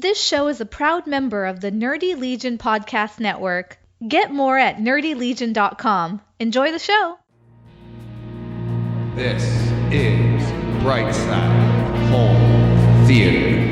This show is a proud member of the Nerdy Legion Podcast Network. Get more at nerdylegion.com. Enjoy the show. This is Brightside Home Theater.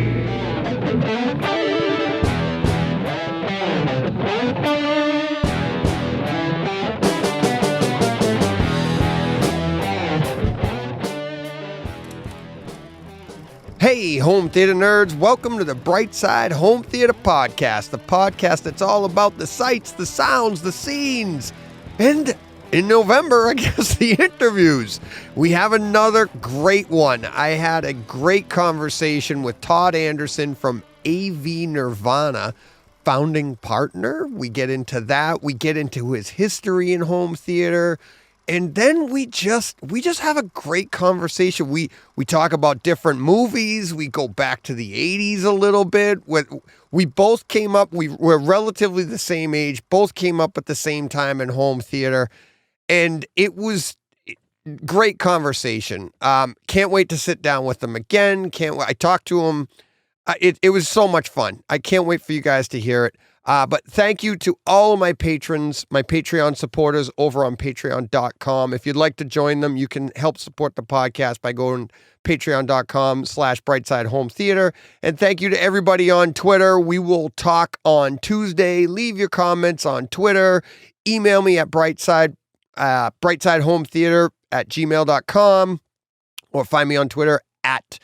Hey, home theater nerds, welcome to the Brightside Home Theater Podcast, the podcast that's all about the sights, the sounds, the scenes, and in November, I guess, the interviews. We have another great one. I had a great conversation with Todd Anderson from AV Nirvana, founding partner. We get into that. We get into his history in home theater. And then we just have a great conversation. We talk about different movies. We go back to the 80s a little bit. We both came up, we're relatively the same age, both came up at the same time in home theater. And it was great conversation. Can't wait to sit down with them again. I talked to him. It was so much fun. I can't wait for you guys to hear it. But thank you to all of my patrons, my Patreon supporters over on patreon.com. If you'd like to join them, you can help support the podcast by going to patreon.com/Brightside Home Theater. And thank you to everybody on Twitter. We will talk on Tuesday. Leave your comments on Twitter. Email me at brightsidehometheater@gmail.com or find me on Twitter at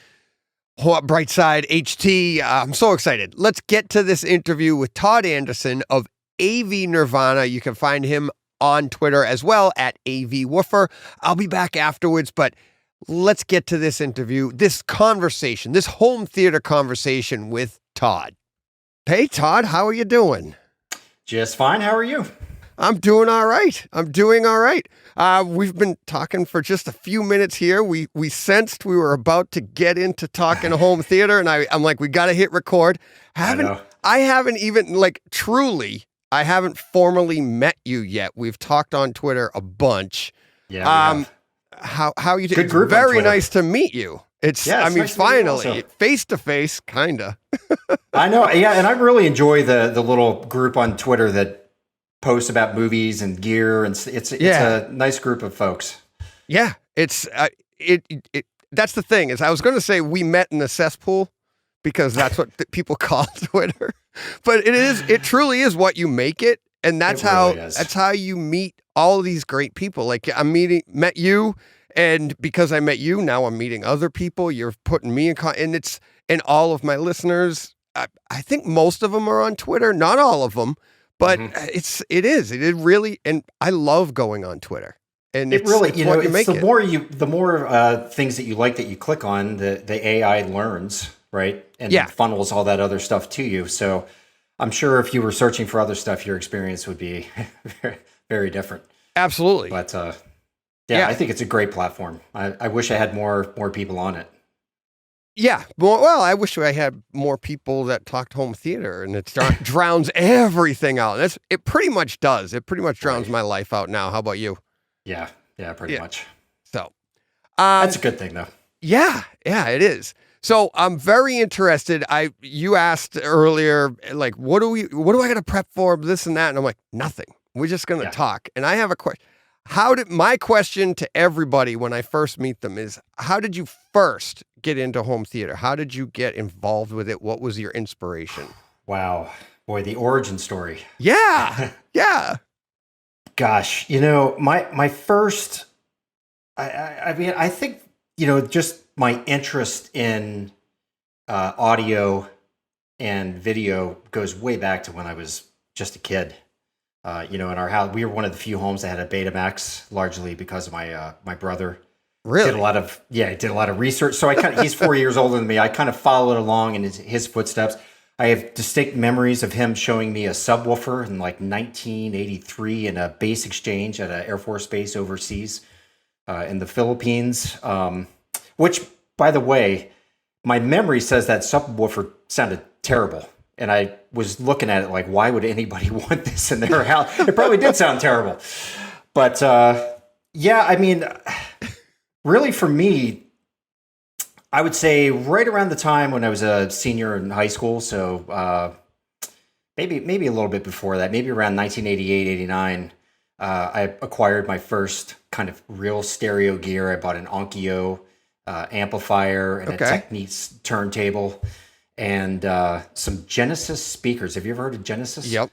Brightside HT. I'm so excited. Let's get to this interview with Todd Anderson of AV Nirvana. You can find him on Twitter as well at AV Woofer. I'll be back afterwards, but let's get to this interview, this conversation, this home theater conversation with Todd. Hey, Todd, how are you doing? Just fine. How are you? I'm doing all right. We've been talking for just a few minutes here. We sensed we were about to get into talking home theater, and I'm like, we got to hit record. I haven't even, I haven't formally met you yet. We've talked on Twitter a bunch. Yeah. How you doing? Good group. It's very nice to meet you. Nice finally, face to face, kinda. I know. Yeah, and I really enjoy the little group on Twitter that posts about movies and gear, and it's a nice group of folks. Yeah, it's that's the thing is I was going to say we met in the cesspool because that's what people call Twitter, but it truly is what you make it, and that's how you meet all of these great people. Like met you, and because I met you, now I'm meeting other people. You're putting me in and all of my listeners. I think most of them are on Twitter, not all of them. But it really, and I love going on Twitter. And it's the more things that you like that you click on, the AI learns, right? And it funnels all that other stuff to you. So I'm sure if you were searching for other stuff, your experience would be very, very different. Absolutely. But I think it's a great platform. I wish I had more people on it. Yeah, well, I wish I had more people that talked home theater, and it drowns everything out. It pretty much does. It pretty much drowns my life out now. How about you? Yeah, pretty much. So, that's a good thing, though. Yeah, it is. So I'm very interested. You asked earlier, like, what do I got to prep for this and that? And I'm like, nothing. We're just going to talk. And I have a question. My question to everybody when I first meet them is, how did you first get into home theater? How did you get involved with it? What was your inspiration? Wow. Boy, the origin story. Yeah. Yeah. Gosh, my first, I think, just my interest in audio and video goes way back to when I was just a kid. In our house, we were one of the few homes that had a Betamax, largely because of my brother. Really? Did a lot of research. So he's 4 years older than me. I kind of followed along in his footsteps. I have distinct memories of him showing me a subwoofer in like 1983 in a base exchange at an Air Force base overseas in the Philippines. Which, by the way, my memory says that subwoofer sounded terrible. And I was looking at it like, why would anybody want this in their house? It probably did sound terrible. But really for me, I would say right around the time when I was a senior in high school. So maybe a little bit before that, maybe around 1988, 89. I acquired my first kind of real stereo gear. I bought an Onkyo amplifier and a Technics turntable and some Genesis speakers. Have you ever heard of Genesis? Yep.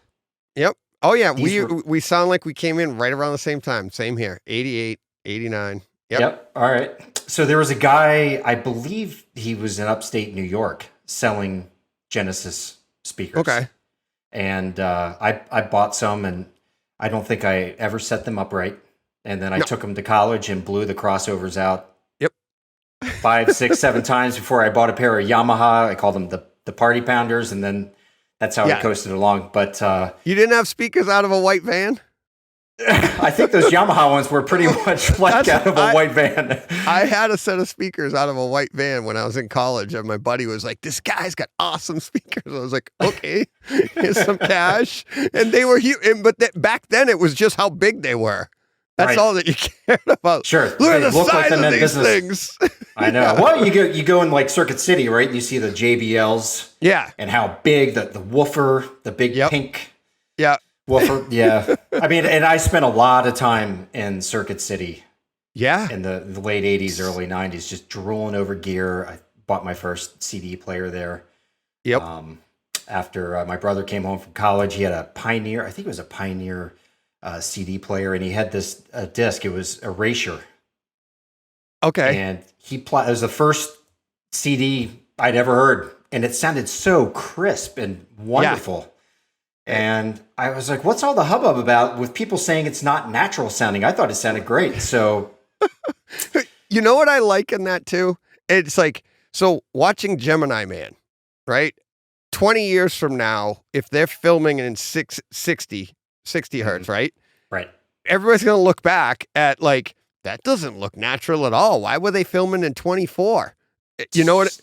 Oh yeah, we sound like we came in right around the same time. Same here, 88, 89. Yep. All right. So there was a guy, I believe he was in upstate New York, selling Genesis speakers. Okay. And I bought some, and I don't think I ever set them up right. And then I took them to college and blew the crossovers out. Yep. 5, 6, 7 times before I bought a pair of Yamaha. I called them the Party Pounders, and then that's how I coasted along. But you didn't have speakers out of a white van? I think those Yamaha ones were pretty much like out of a white van. I had a set of speakers out of a white van when I was in college, and my buddy was like, "This guy's got awesome speakers." I was like, "Okay, here's some cash." And they were huge, but back then it was just how big they were. That's all that you cared about. Sure, look at the size of these things. I know. Well, you go in like Circuit City, right? And you see the JBLs. Yeah, and how big the woofer, the big pink. Yeah. Woofer, yeah. I mean, and I spent a lot of time in Circuit City. Yeah. In the late 80s, early 90s, just drooling over gear. I bought my first CD player there. Yep. After my brother came home from college, he had a Pioneer, I think it was a Pioneer CD player, and he had this disc. It was Erasure. Okay. And it was the first CD I'd ever heard, and it sounded so crisp and wonderful. Yeah. And I was like, what's all the hubbub about with people saying it's not natural sounding? I thought it sounded great. So, you know what I like in that too? It's like, so watching Gemini Man, right? 20 years from now, if they're filming in 60 hertz, right? Right. Everybody's going to look back at like, that doesn't look natural at all. Why were they filming in 24? You know what?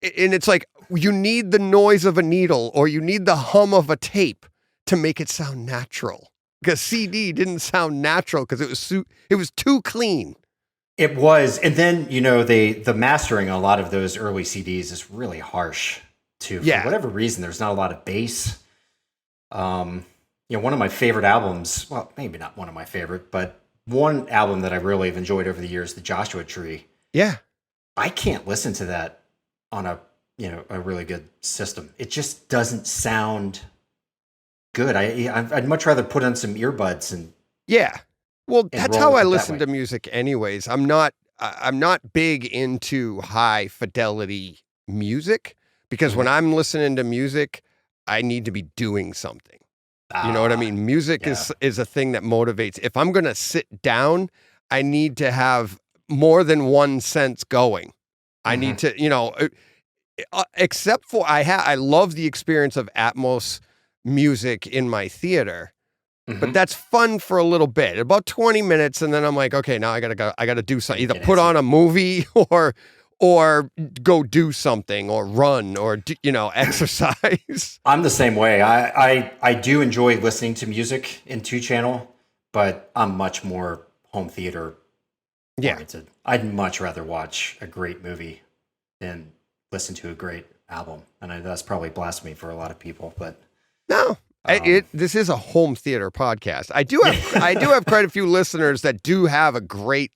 And it's like, you need the noise of a needle or you need the hum of a tape to make it sound natural. Because CD didn't sound natural because it was too clean. It was. And then, the mastering on a lot of those early CDs is really harsh too. For whatever reason, there's not a lot of bass. One of my favorite albums, well, maybe not one of my favorite, but one album that I really have enjoyed over the years, The Joshua Tree. Yeah. I can't listen to that on a really good system. It just doesn't sound good. I'd much rather put on some earbuds and that's how I listen to music anyways. I'm not big into high fidelity music because when I'm listening to music, I need to be doing something. You know what I mean? Music is a thing that motivates. If I'm going to sit down, I need to have more than one sense going. I need to, except for I love the experience of Atmos music in my theater, but that's fun for a little bit, about 20 minutes. And then I'm like, okay, now I gotta do something, either put on a movie or go do something or run or, exercise. I'm the same way. I do enjoy listening to music in 2-channel, but I'm much more home theater oriented. I'd much rather watch a great movie than listen to a great album. And that's probably blasphemy for a lot of people, but no, this is a home theater podcast. I do have quite a few listeners that do have a great,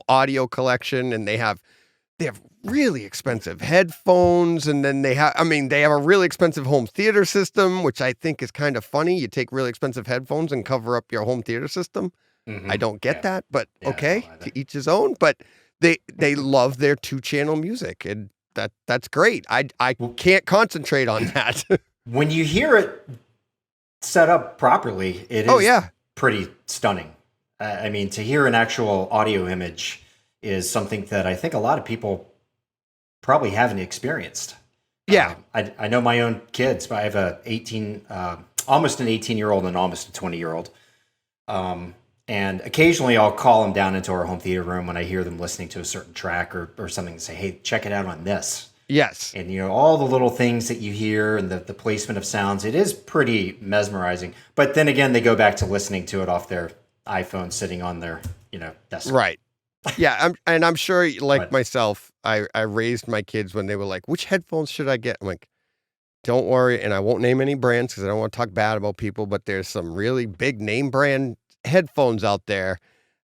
audio collection, and they have really expensive headphones, and then they have a really expensive home theater system, which I think is kind of funny. You take really expensive headphones and cover up your home theater system. I don't get that, but okay, to each his own. But they love their 2-channel music, and that's great. I can't concentrate on that. When you hear it set up properly, it is pretty stunning. To hear an actual audio image is something that I think a lot of people probably haven't experienced. Yeah. I know my own kids. I have almost an 18-year-old and almost a 20-year-old. And occasionally I'll call them down into our home theater room when I hear them listening to a certain track or something and say, hey, check it out on this. Yes. And, all the little things that you hear and the placement of sounds, it is pretty mesmerizing. But then again, they go back to listening to it off their iPhone sitting on their, desktop. Right. Yeah, I'm sure, like But myself, I raised my kids when they were like, "Which headphones should I get?" I'm like, "Don't worry," and I won't name any brands because I don't want to talk bad about people, but there's some really big name brand headphones out there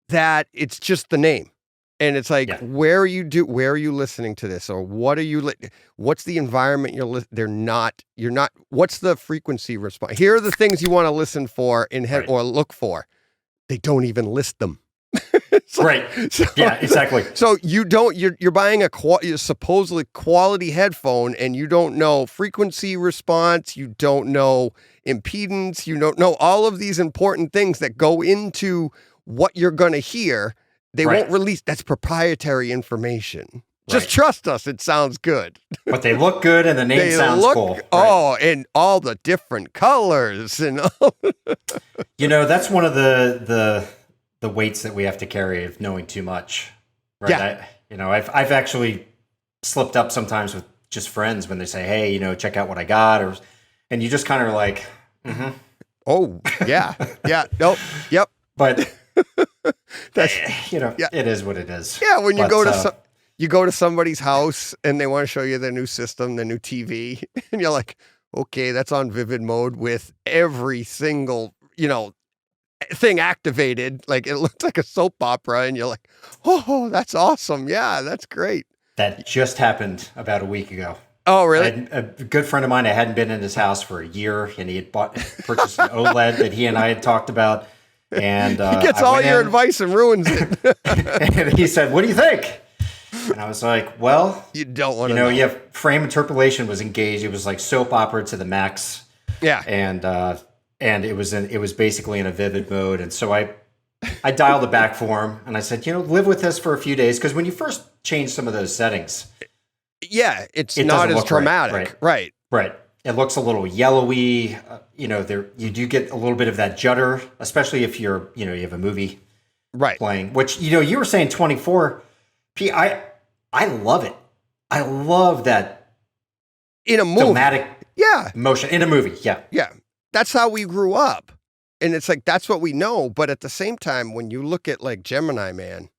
that it's just the name. And it's like, yeah, where are you listening to this? Or what are you, what's the environment you're not, what's the frequency response? Here are the things you want to listen for right. or look for. They don't even list them. Right. Yeah, exactly. So you're buying a supposedly quality headphone and you don't know frequency response, you don't know impedance, you don't know all of these important things that go into what you're going to hear. They won't release. That's proprietary information. Just trust us. It sounds good. But they look good and the name sounds cool. Right? Oh, and all the different colors and all. That's one of the weights that we have to carry of knowing too much. Right. Yeah. I've actually slipped up sometimes with just friends when they say, "Hey, check out what I got," and you just kind of like, mm-hmm. Oh, yeah. Yeah. Nope. Yep. But that's it is what it is. Yeah, when you go to somebody's house and they want to show you their new system, their new TV, and you're like, okay, that's on vivid mode with every single, thing activated. Like it looks like a soap opera, and you're like, oh, that's awesome. Yeah, that's great. That just happened about a week ago. Oh, really? A good friend of mine, I hadn't been in his house for a year, and he had purchased an OLED that he and I had talked about. And he gets all your advice and ruins it. And he said, "What do you think?" And I was like, "Well, you don't want to know. Yeah, frame interpolation was engaged. It was like soap opera to the max. Yeah, and it was basically in a vivid mode. And so I dialed it back for him, and I said, live with this for a few days, because when you first change some of those settings, it's not as dramatic, right? It looks a little yellowy. There you do get a little bit of that judder, especially if you have a movie playing. Which you were saying 24. I love it. I love that in a movie, dramatic motion in a movie. Yeah. That's how we grew up, and it's like that's what we know. But at the same time, when you look at like Gemini Man,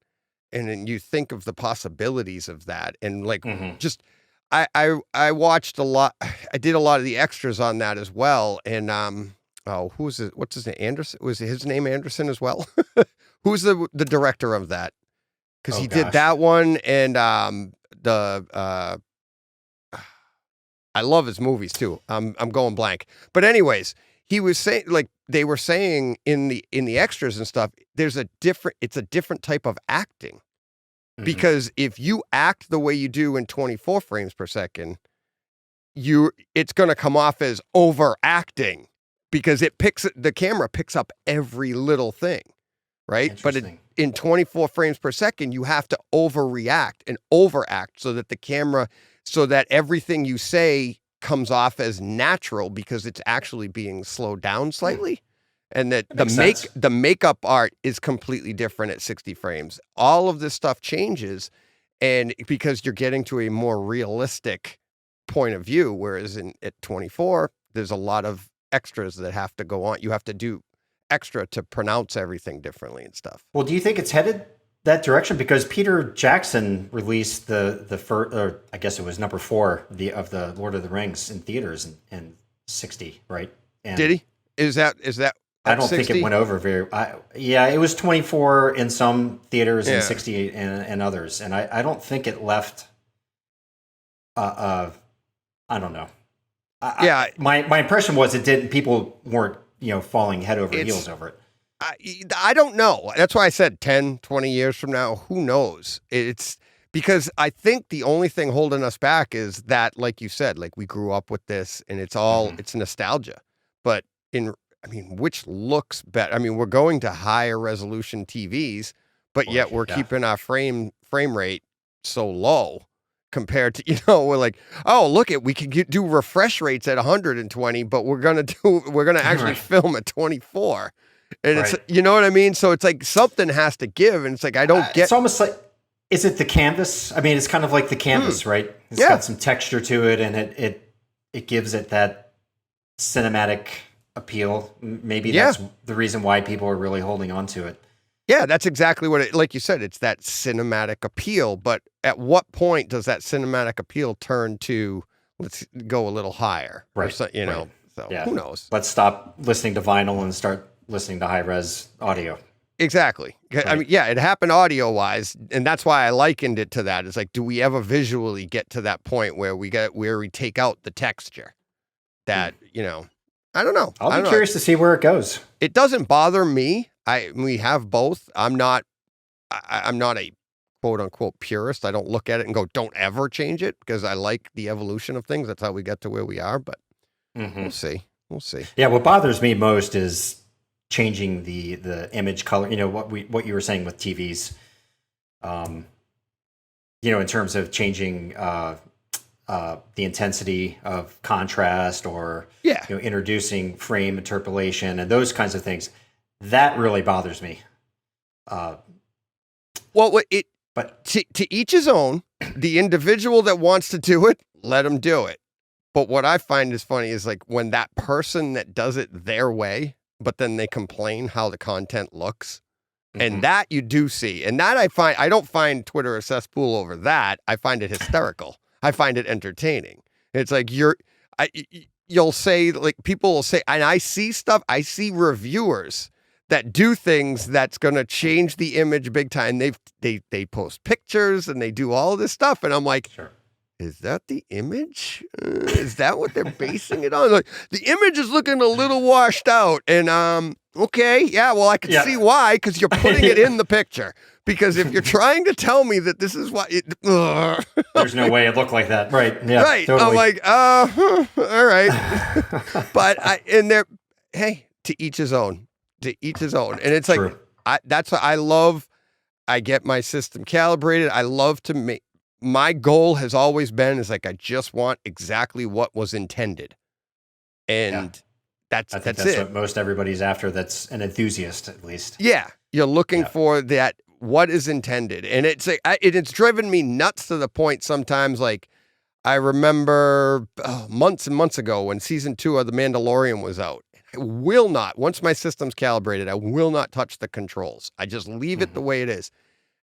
and then you think of the possibilities of that, and like just. I watched a lot. I did a lot of the extras on that as well. And who's it? What's his name? Anderson? Was his name Anderson as well? Who's the director of that? Because he did that one, and I love his movies too. I'm going blank. But anyways, he was saying, like they were saying in the extras and stuff, it's a different type of acting. Because if you act the way you do in 24 frames per second, it's going to come off as overacting because the camera picks up every little thing, right? But in 24 frames per second, you have to overreact and overact so that everything you say comes off as natural because it's actually being slowed down slightly. And that the makeup art is completely different at 60 frames. All of this stuff changes, and because you're getting to a more realistic point of view, whereas at 24, there's a lot of extras that have to go on. You have to do extra to pronounce everything differently and stuff. Well, do you think it's headed that direction? Because Peter Jackson released the first, or I guess it was number 4 of the Lord of the Rings in theaters in 60, right? And did he? Is that? I don't 60? Think it went over very. It was 24 in some theaters and 68 in others, and I don't think it left. I don't know. My impression was it didn't. People weren't falling head over heels over it. I don't know. That's why I said 10, 20 years from now, who knows? It's because I think the only thing holding us back is that, like you said, like we grew up with this, and it's all it's nostalgia, but which looks better. I mean, we're going to higher resolution TVs, but yet we're keeping our frame rate so low compared to, we're like, oh, look we could do refresh rates at 120, but we're going to actually film at 24. And it's, you know what I mean? So it's like something has to give. And it's like, I don't get. It's almost like, is it the canvas? I mean, it's kind of like the canvas, right? It's got some texture to it, and it gives it that cinematic appeal. Maybe that's the reason why people are really holding on to it. Yeah, that's exactly what like you said, it's that cinematic appeal. But at what point does that cinematic appeal turn to, let's go a little higher? Right. Or so, so Yeah. who knows? Let's stop listening to vinyl and start listening to high-res audio. Exactly. I mean, yeah, it happened audio wise, and that's why I likened it to that. It's like, do we ever visually get to that point where we take out the texture? That, I don't know. I'll be curious to see where it goes. It doesn't bother me. We have both. I'm not a quote unquote purist. I don't look at it and go, don't ever change it, because I like the evolution of things. That's how we get to where we are, but we'll see. We'll see. Yeah. What bothers me most is changing the image color, what you were saying with TVs, in terms of changing the intensity of contrast, or introducing frame interpolation and those kinds of things. That really bothers me. But to each his own. The individual that wants to do it, let them do it. But what I find is funny is like when that person that does it their way, but then they complain how the content looks. And that you do see. And that I don't find Twitter a cesspool over that. I find it hysterical. I find it entertaining. It's like you'll say, like, people will say, and I see reviewers that do things that's going to change the image big time. They post pictures and they do all this stuff. And I'm like, sure. Is that the image? Is that what they're basing it on? Like, the image is looking a little washed out. And, okay, yeah, well, I can see why, because you're putting it in the picture. Because if you're trying to tell me that this is why... There's no way it looked like that. Right, yeah. Right, totally. I'm like, all right. But, to each his own. To each his own. And it's like, that's what I love. I get my system calibrated. I love to make... My goal has always been is like, I just want exactly what was intended. And that's it. What most everybody's after. That's an enthusiast, at least. Yeah. You're looking for that, what is intended. And it's like, it's driven me nuts to the point sometimes, like, I remember months and months ago when season 2 of The Mandalorian was out. I will not, once my system's calibrated, I will not touch the controls. I just leave it the way it is.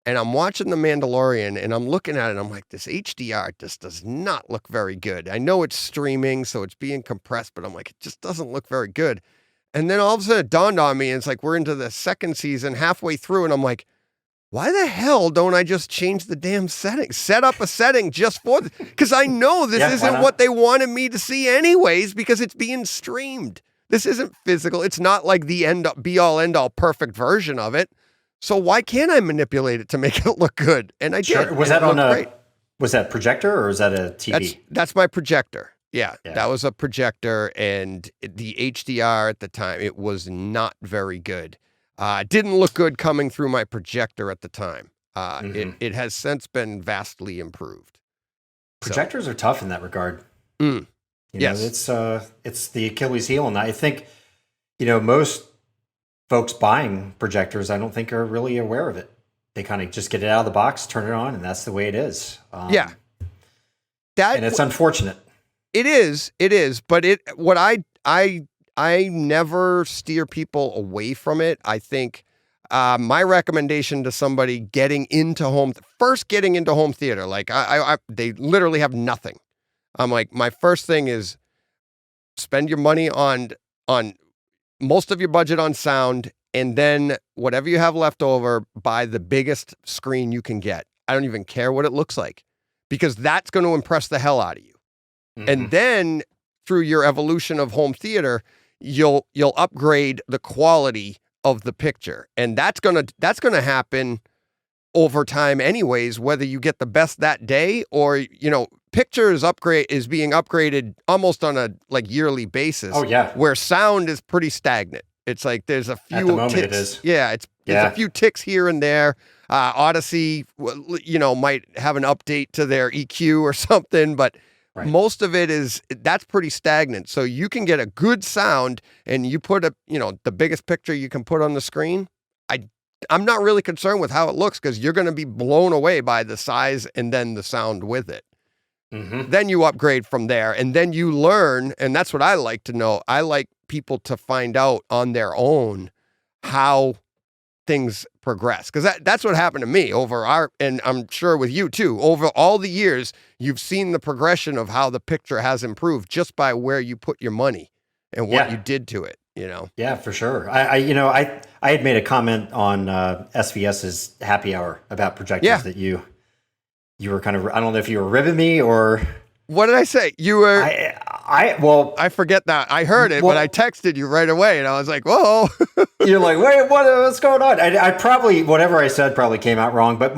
And I'm watching The Mandalorian and I'm looking at it and I'm like, this HDR just does not look very good. I know it's streaming, so it's being compressed, but I'm like, it just doesn't look very good. And then all of a sudden it dawned on me, and it's like, we're into the second season, halfway through, and I'm like, why the hell don't I just change the damn settings? Set up a setting just for this. Because I know this isn't what they wanted me to see anyways, because it's being streamed. This isn't physical. It's not like the be-all, end-all perfect version of it. So why can't I manipulate it to make it look good? And I did. Was that was that projector or is that a TV? That's my projector. Yeah, that was a projector, and the HDR at the time, it was not very good. It didn't look good coming through my projector at the time. It has since been vastly improved. Projectors are tough in that regard. Yes, it's the Achilles heel, and I think most folks buying projectors, I don't think are really aware of it. They kind of just get it out of the box, turn it on, and that's the way it is. And it's unfortunate. It is, but I never steer people away from it. I think my recommendation to somebody getting into home theater, like they literally have nothing. I'm like, my first thing is spend your money on most of your budget on sound, and then whatever you have left over, buy the biggest screen you can get. I don't even care what it looks like, because that's going to impress the hell out of you. And then through your evolution of home theater, you'll upgrade the quality of the picture. And that's going to happen over time anyways, whether you get the best that day or, picture is being upgraded almost on a yearly basis. Oh yeah. Where sound is pretty stagnant. It's like there's a few At the moment ticks. It is. Yeah, there's a few ticks here and there. Odyssey, might have an update to their EQ or something, but most of it that's pretty stagnant. So you can get a good sound and you put the biggest picture you can put on the screen. I'm not really concerned with how it looks, because you're going to be blown away by the size and then the sound with it. Then you upgrade from there, and then you learn, and that's what I like to know. I like people to find out on their own how things progress. Because that's what happened to me and I'm sure with you too, over all the years, you've seen the progression of how the picture has improved just by where you put your money and what you did to it, Yeah, for sure. I had made a comment on SVS's happy hour about projectors that you were kind of, I don't know if you were ribbing me or... What did I say? You were... I forget that. I heard it, but I texted you right away, and I was like, whoa. You're like, wait, what's going on? I probably, whatever I said probably came out wrong, but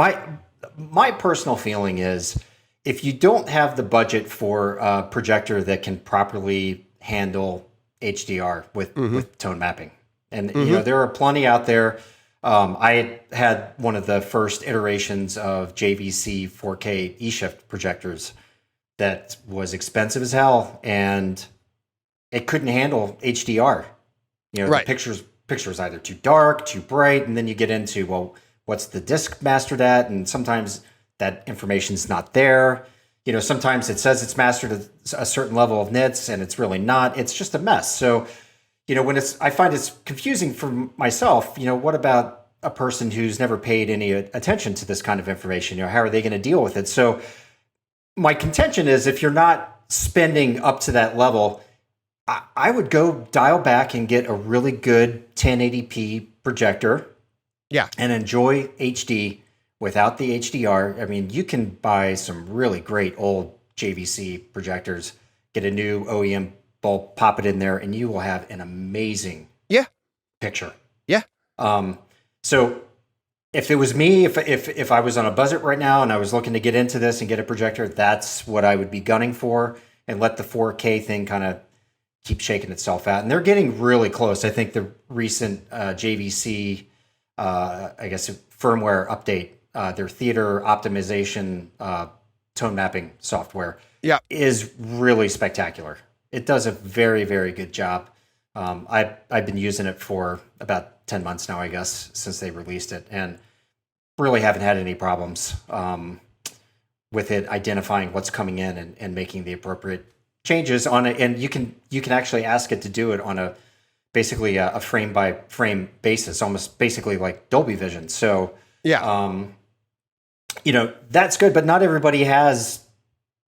my personal feeling is if you don't have the budget for a projector that can properly handle HDR with tone mapping, and there are plenty out there. I had one of the first iterations of JVC 4K E-Shift projectors that was expensive as hell, and it couldn't handle HDR. The picture's either too dark, too bright, and then you get into, well, what's the disc mastered at? And sometimes that information's not there. Sometimes it says it's mastered at a certain level of nits, and it's really not. It's just a mess. So, I find it's confusing for myself. What about a person who's never paid any attention to this kind of information? How are they going to deal with it? So my contention is if you're not spending up to that level, I would go dial back and get a really good 1080p projector. Yeah. And enjoy HD without the HDR. I mean, you can buy some really great old JVC projectors, get a new OEM bulb, pop it in there, and you will have an amazing picture. Yeah. So if it was me, if I was on a budget right now and I was looking to get into this and get a projector, that's what I would be gunning for, and let the 4K thing kind of keep shaking itself out. And they're getting really close. I think the recent JVC, I guess, firmware update, their theater optimization tone mapping software is really spectacular. It does a very, very good job. I've been using it for about 10 months now, I guess, since they released it, and really haven't had any problems with it identifying what's coming in and making the appropriate changes on it. And you can actually ask it to do it on basically a frame by frame basis, almost basically like Dolby Vision. So that's good, but not everybody has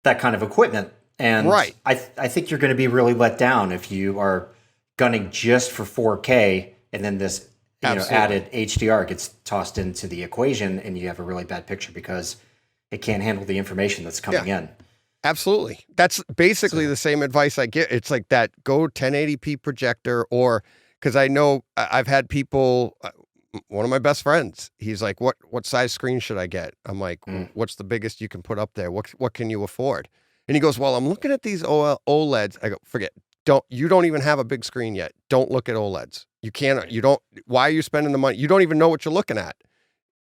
that kind of equipment. And I think you're going to be really let down if you are gunning just for 4K and then this added HDR gets tossed into the equation and you have a really bad picture because it can't handle the information that's coming in. Absolutely. That's basically the same advice I get. It's like that, go 1080p projector, or because I know I've had people, one of my best friends, he's like, what size screen should I get? I'm like, what's the biggest you can put up there? What can you afford? And he goes, well, I'm looking at these OLEDs. I go, forget, you don't even have a big screen yet. Don't look at OLEDs. Why are you spending the money? You don't even know what you're looking at.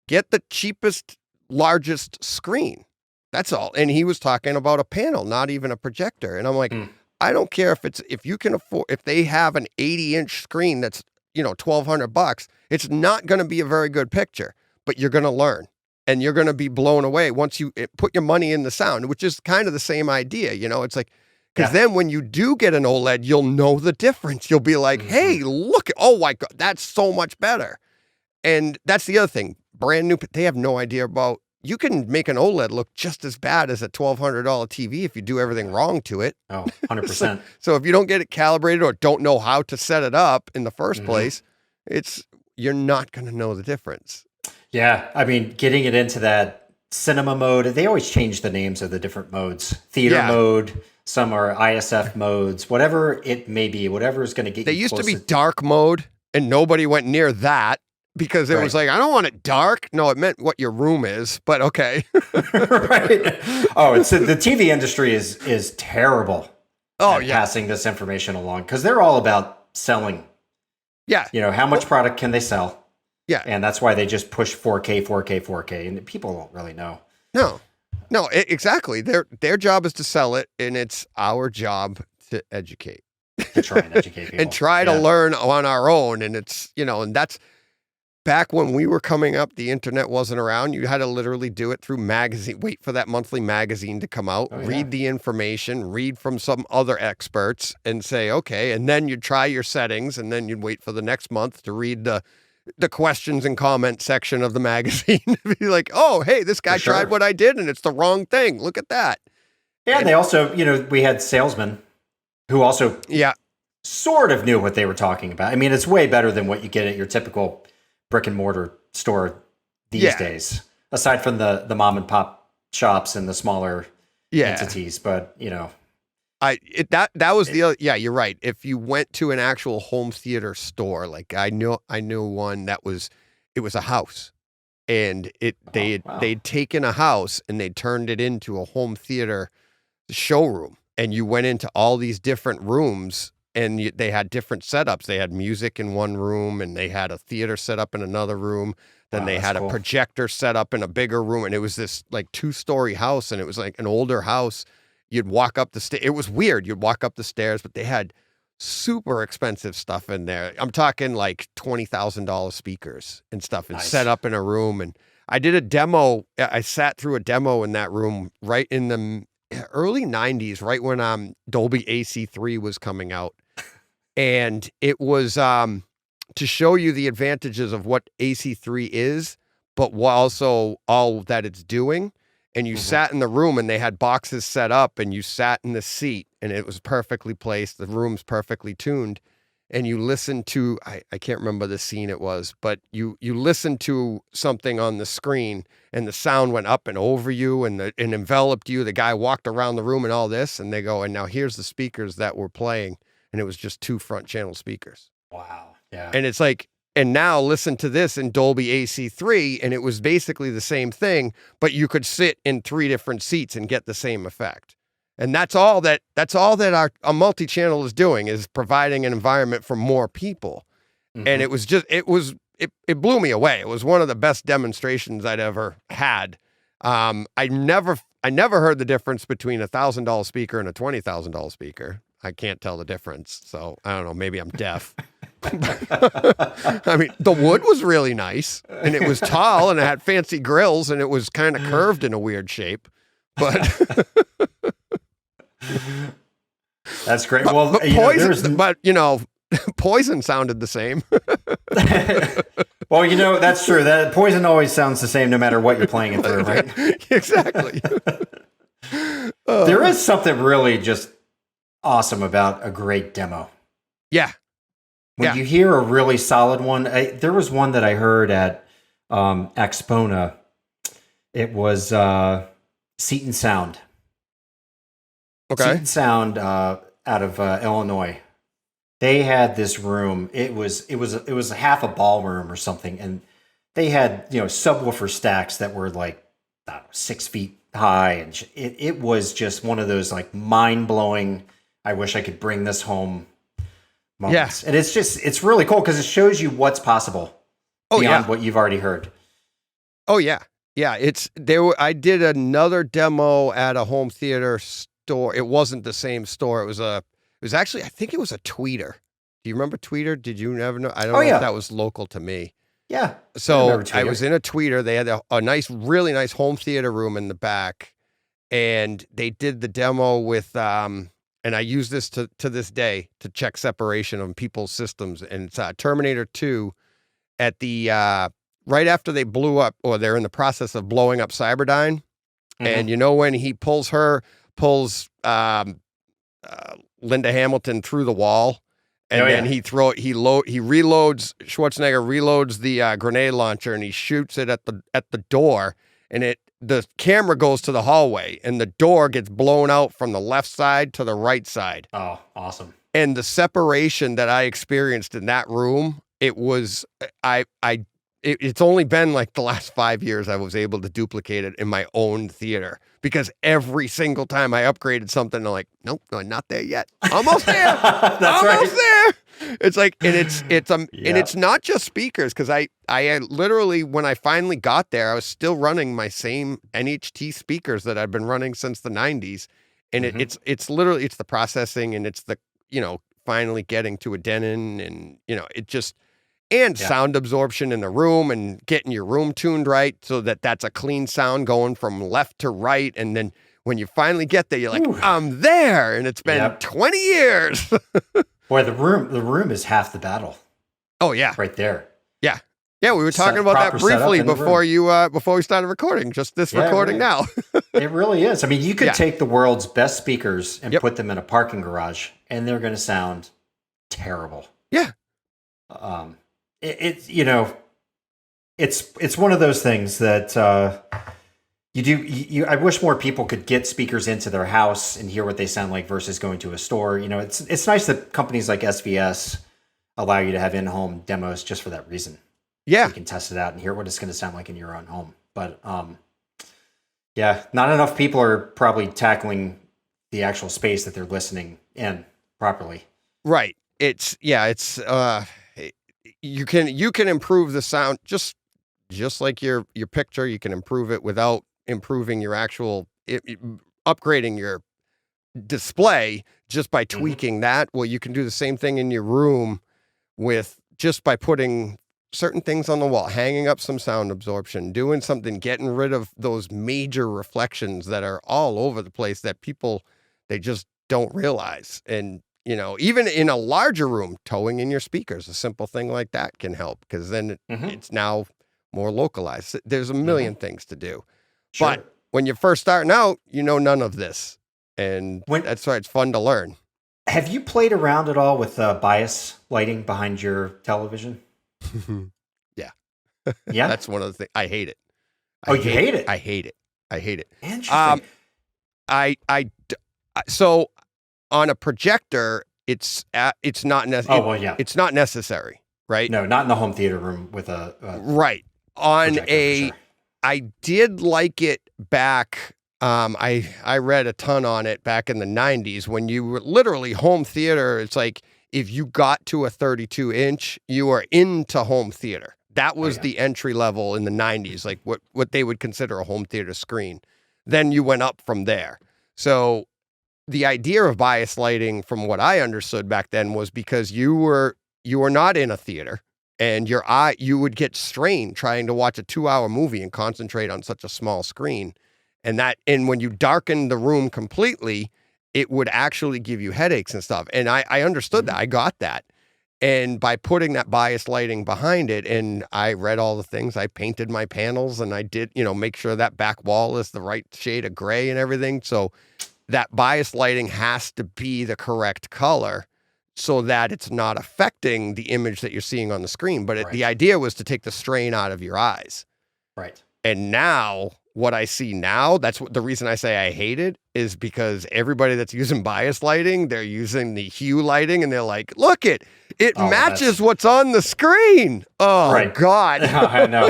Get the cheapest, largest screen. That's all. And he was talking about a panel, not even a projector. And I'm like, I don't care if you can afford, if they have an 80-inch screen that's, $1,200, it's not going to be a very good picture, but you're going to learn and you're going to be blown away once you put your money in the sound, which is kind of the same idea. It's like, because then when you do get an OLED, you'll know the difference. You'll be like, hey, look, oh my God, that's so much better. And that's the other thing. Brand new, they have no idea about, you can make an OLED look just as bad as a $1,200 TV if you do everything wrong to it. Oh, 100%. So if you don't get it calibrated or don't know how to set it up in the first place, you're not going to know the difference. Yeah. I mean, getting it into that cinema mode, they always change the names of the different modes. Theater mode, some are ISF modes, whatever it may be, whatever is going to get they you used to be dark mode, and nobody went near that. Because it was like, I don't want it dark. No, it meant what your room is, but okay. Right. Oh, the TV industry is terrible at passing this information along, because they're all about selling. Yeah. How much product can they sell? Yeah. And that's why they just push 4K, 4K, 4K, and people don't really know. No, exactly. Their job is to sell it, and it's our job to educate. To try and educate people. And try to learn on our own. And it's, and that's, back when we were coming up, the internet wasn't around. You had to literally do it through magazine, wait for that monthly magazine to come out, read the information, read from some other experts and say, okay. And then you'd try your settings, and then you'd wait for the next month to read the the questions and comment section of the magazine. Be like, oh, hey, this guy tried what I did and it's the wrong thing. Look at that. Yeah, and they also, we had salesmen who also sort of knew what they were talking about. I mean, it's way better than what you get at your typical brick and mortar store these days, aside from the mom and pop shops and the smaller entities. But, that was the other, you're right. If you went to an actual home theater store, like I knew one it was a house, and they'd taken a house and they turned it into a home theater showroom, and you went into all these different rooms, and they had different setups. They had music in one room, and they had a theater set up in another room. Then they had a projector set up in a bigger room, and it was this like 2-story house, and it was like an older house. You'd walk up the stairs. It was weird. You'd walk up the stairs, but they had super expensive stuff in there. I'm talking like $20,000 speakers and stuff, and set up in a room. And I did a demo. I sat through a demo in that room right in the early 90s, right when Dolby AC3 was coming out. And it was to show you the advantages of what AC3 is, but also all that it's doing. And you sat in the room, and they had boxes set up, and you sat in the seat, and it was perfectly placed. The room's perfectly tuned. And you listened to, I can't remember the scene it was, but you listened to something on the screen, and the sound went up and over you and enveloped you. The guy walked around the room and all this, and they go, and now here's the speakers that were playing. And it was just 2 front channel speakers. Wow. Yeah. And it's like, and now listen to this in Dolby AC3, and it was basically the same thing, but you could sit in 3 different seats and get the same effect. And that's all that a multi-channel is doing, is providing an environment for more people. And it was just, it blew me away. It was one of the best demonstrations I'd ever had. I never heard the difference between $1,000 speaker and a $20,000 speaker. I can't tell the difference. So I don't know, maybe I'm deaf. I mean, the wood was really nice, and it was tall, and it had fancy grills, and it was kind of curved in a weird shape. But that's great. Poison sounded the same. Well, that's true. That Poison always sounds the same no matter what you're playing it through, right? Exactly. There is something really just awesome about a great demo. Yeah. When you hear a really solid one, there was one that I heard at Axpona. It was Seton Sound. Okay. Seton Sound out of Illinois. They had this room. It was half a ballroom or something, and they had subwoofer stacks that were like 6 feet high, and it was just one of those like mind blowing. I wish I could bring this home moments. And it's really cool because it shows you what's possible beyond what you've already heard. Oh yeah. Yeah. I did another demo at a home theater store. It wasn't the same store. It was actually, I think it was a Tweeter. Do you remember Tweeter? Did you never know? I don't know if that was local to me. Yeah. So I was in a Tweeter. They had a nice, really nice home theater room in the back, and they did the demo with, and I use this to this day to check separation of people's systems. And it's Terminator 2 at the right after they blew up, or they're in the process of blowing up Cyberdyne. And when he pulls Linda Hamilton through the wall, and then Schwarzenegger reloads the grenade launcher, and he shoots it at the door, and the camera goes to the hallway, and the door gets blown out from the left side to the right side. Oh, awesome. And the separation that I experienced in that room, it was, it's only been like the last 5 years I was able to duplicate it in my own theater, because every single time I upgraded something, I'm like, nope, no, not there yet. Almost there. Almost there. It's like, and it's not just speakers, because I literally, when I finally got there, I was still running my same NHT speakers that I've been running since the 90s. And it's literally, it's the processing, and it's the, finally getting to a Denon, and, sound absorption in the room, and getting your room tuned right so that that's a clean sound going from left to right. And then when you finally get there, you're like, I'm there. And it's been 20 years. Boy, the room is half the battle. Oh yeah. Right there. Yeah. Yeah, we were talking about that briefly before we started recording. Just this recording now. It really is. I mean, you could take the world's best speakers and put them in a parking garage, and they're going to sound terrible. Yeah. It's one of those things that I wish more people could get speakers into their house and hear what they sound like versus going to a store. It's nice that companies like SVS allow you to have in-home demos just for that reason. Yeah. So you can test it out and hear what it's going to sound like in your own home. But not enough people are probably tackling the actual space that they're listening in properly. Right. You can improve the sound just like your picture. You can improve it without improving your actual upgrading your display just by tweaking that. Well, you can do the same thing in your room just by putting certain things on the wall, hanging up some sound absorption, doing something, getting rid of those major reflections that are all over the place that people, they just don't realize. And, even in a larger room, towing in your speakers, a simple thing like that can help, because then it's now more localized. There's a million things to do. Sure. But when you're first starting out, none of this. And that's why it's fun to learn. Have you played around at all with bias lighting behind your television? Yeah. Yeah. That's one of the things. I hate it. You hate it? I hate it. Interesting. So on a projector, it's not necessary. It's not necessary, right? No, not in the home theater room with a right. On projector, I did like it back. I read a ton on it back in the 90s when you were literally home theater. It's like if you got to a 32-inch, you were into home theater. That was the entry level in the 90s, like what they would consider a home theater screen. Then you went up from there. So the idea of bias lighting, from what I understood back then, was because you were not in a theater, and you would get strained trying to watch a 2-hour movie and concentrate on such a small screen. And when you darken the room completely, it would actually give you headaches and stuff. And I understood that. I got that. And by putting that bias lighting behind it, and I read all the things, I painted my panels, and I did, make sure that back wall is the right shade of gray and everything. So that bias lighting has to be the correct color so that it's not affecting the image that you're seeing on the screen. But the idea was to take the strain out of your eyes. Right. And now, what I see now, the reason I say I hate it is because everybody that's using bias lighting, they're using the hue lighting, and they're like, look, it matches what's on the screen. Oh, God. I know.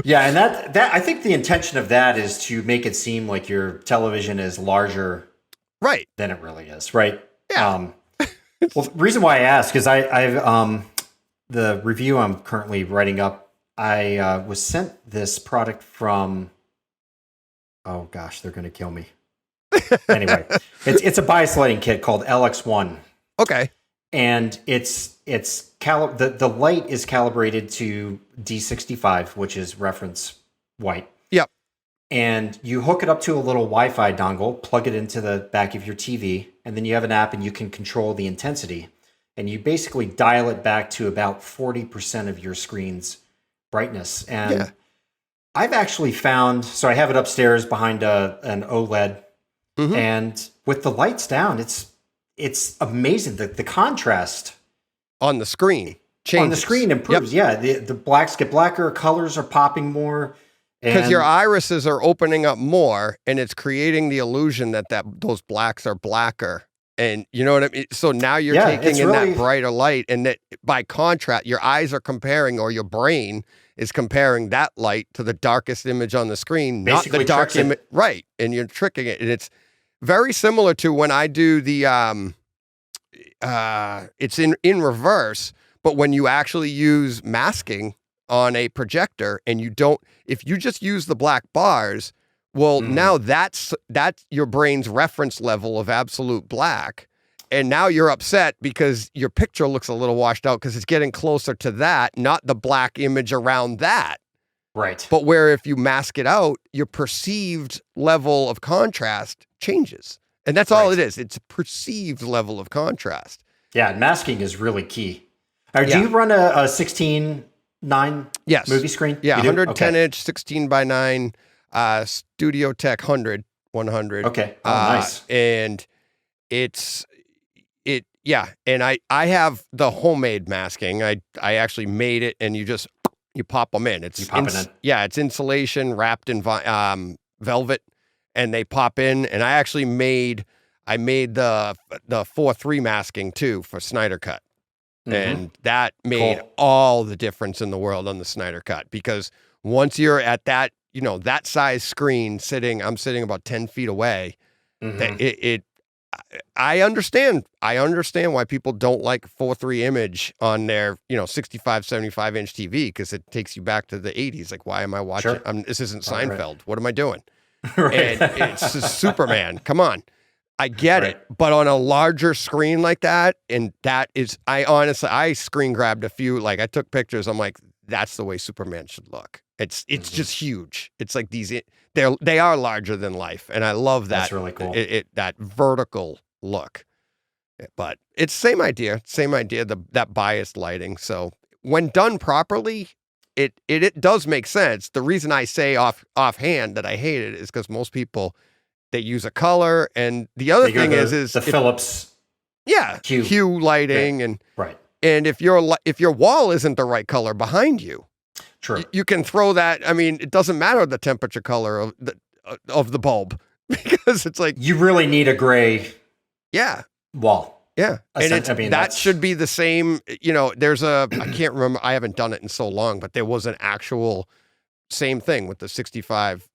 Yeah. And that I think the intention of that is to make it seem like your television is larger than it really is. Right. Yeah. Well, the reason why I ask is I've the review I'm currently writing up, I was sent this product from, oh gosh, they're going to kill me. Anyway, it's a bias lighting kit called LX1. Okay. And the light is calibrated to D65, which is reference white. Yep. And you hook it up to a little Wi-Fi dongle, plug it into the back of your TV, and then you have an app and you can control the intensity. And you basically dial it back to about 40% of your screen's brightness. And I've actually found, so I have it upstairs behind an OLED, and with the lights down, it's amazing. The contrast on the screen changes. On the screen improves. Yep. Yeah, the blacks get blacker, colors are popping more. Because your irises are opening up more, and it's creating the illusion that those blacks are blacker. And you know what I mean? So now you're taking in that brighter light, and that by contrast, your eyes are comparing, or your brain is comparing that light to the darkest image on the screen, basically not the dark image. Right. And you're tricking it. And it's very similar to when I do the, it's in reverse, but when you actually use masking on a projector and if you just use the black bars, well, now that's your brain's reference level of absolute black. And now you're upset because your picture looks a little washed out because it's getting closer to that, not the black image around that. Right. But where if you mask it out, your perceived level of contrast changes. And that's all it is. It's a perceived level of contrast. Yeah, masking is really key. Do you run a 16 Yes. movie screen? Yeah, You do? 110 Okay. inch, 16 by 9, Studio Tech 100. Okay. Oh, nice. And and I have the homemade masking. I actually made it, and you pop them in. You pop it in. Yeah, it's insulation wrapped in velvet, and they pop in. And I made the 4-3 masking too for Snyder Cut. And that made all the difference in the world on the Snyder Cut, because once you're at that, that size screen I'm sitting about 10 feet away. I understand why people don't like 4:3 image on their, 65, 75 inch TV, because it takes you back to the 80s. Like, why am I watching? Sure. This isn't Seinfeld. Right. What am I doing? Right. And it's just Superman. Come on. I get it, but on a larger screen like that, and I screen grabbed a few, like I took pictures. I'm like, that's the way Superman should look. It's just huge. It's like they are larger than life, and I love that. That's really cool. That vertical look, but it's same idea. That biased lighting. So when done properly, it does make sense. The reason I say offhand that I hate it is because most people, they use a color, and the other thing is the Philips hue lighting, and right. And if your wall isn't the right color behind you, true, you can throw that. I mean, it doesn't matter the temperature color of the bulb, because it's like you really need a gray wall. Yeah, and that should be the same. There's I can't remember. I haven't done it in so long, but there was an actual same thing with the 65.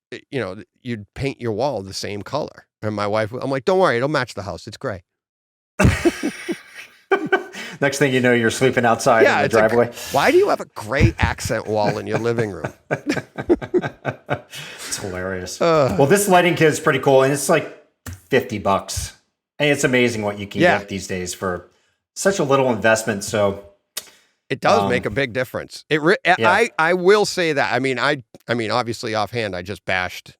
You'd paint your wall the same color. And my wife, I'm like, don't worry, it'll match the house. It's gray. Next thing you know, you're sleeping outside in the driveway. Why do you have a gray accent wall in your living room? It's hilarious. Well, this lighting kit is pretty cool, and it's like $50. And it's amazing what you can get these days for such a little investment. So it does make a big difference. I will say that. I mean, obviously offhand, I just bashed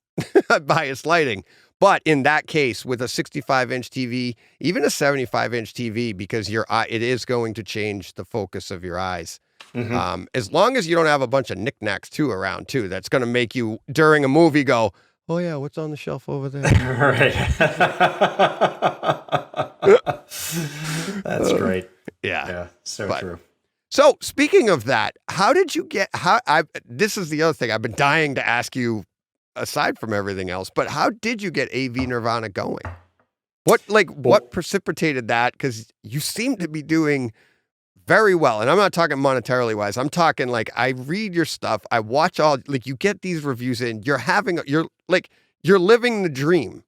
biased lighting, but in that case, with a 65-inch TV, even a 75-inch TV, because it is going to change the focus of your eyes. As long as you don't have a bunch of knickknacks around too, that's going to make you during a movie go, oh yeah, what's on the shelf over there? Right. That's great. Yeah. So true. So speaking of that, how did you get, this is the other thing I've been dying to ask you aside from everything else, but how did you get AV Nirvana going? What precipitated that? Because you seem to be doing very well. And I'm not talking monetarily wise. I'm talking like, I read your stuff. I watch you get these reviews in, you're living the dream.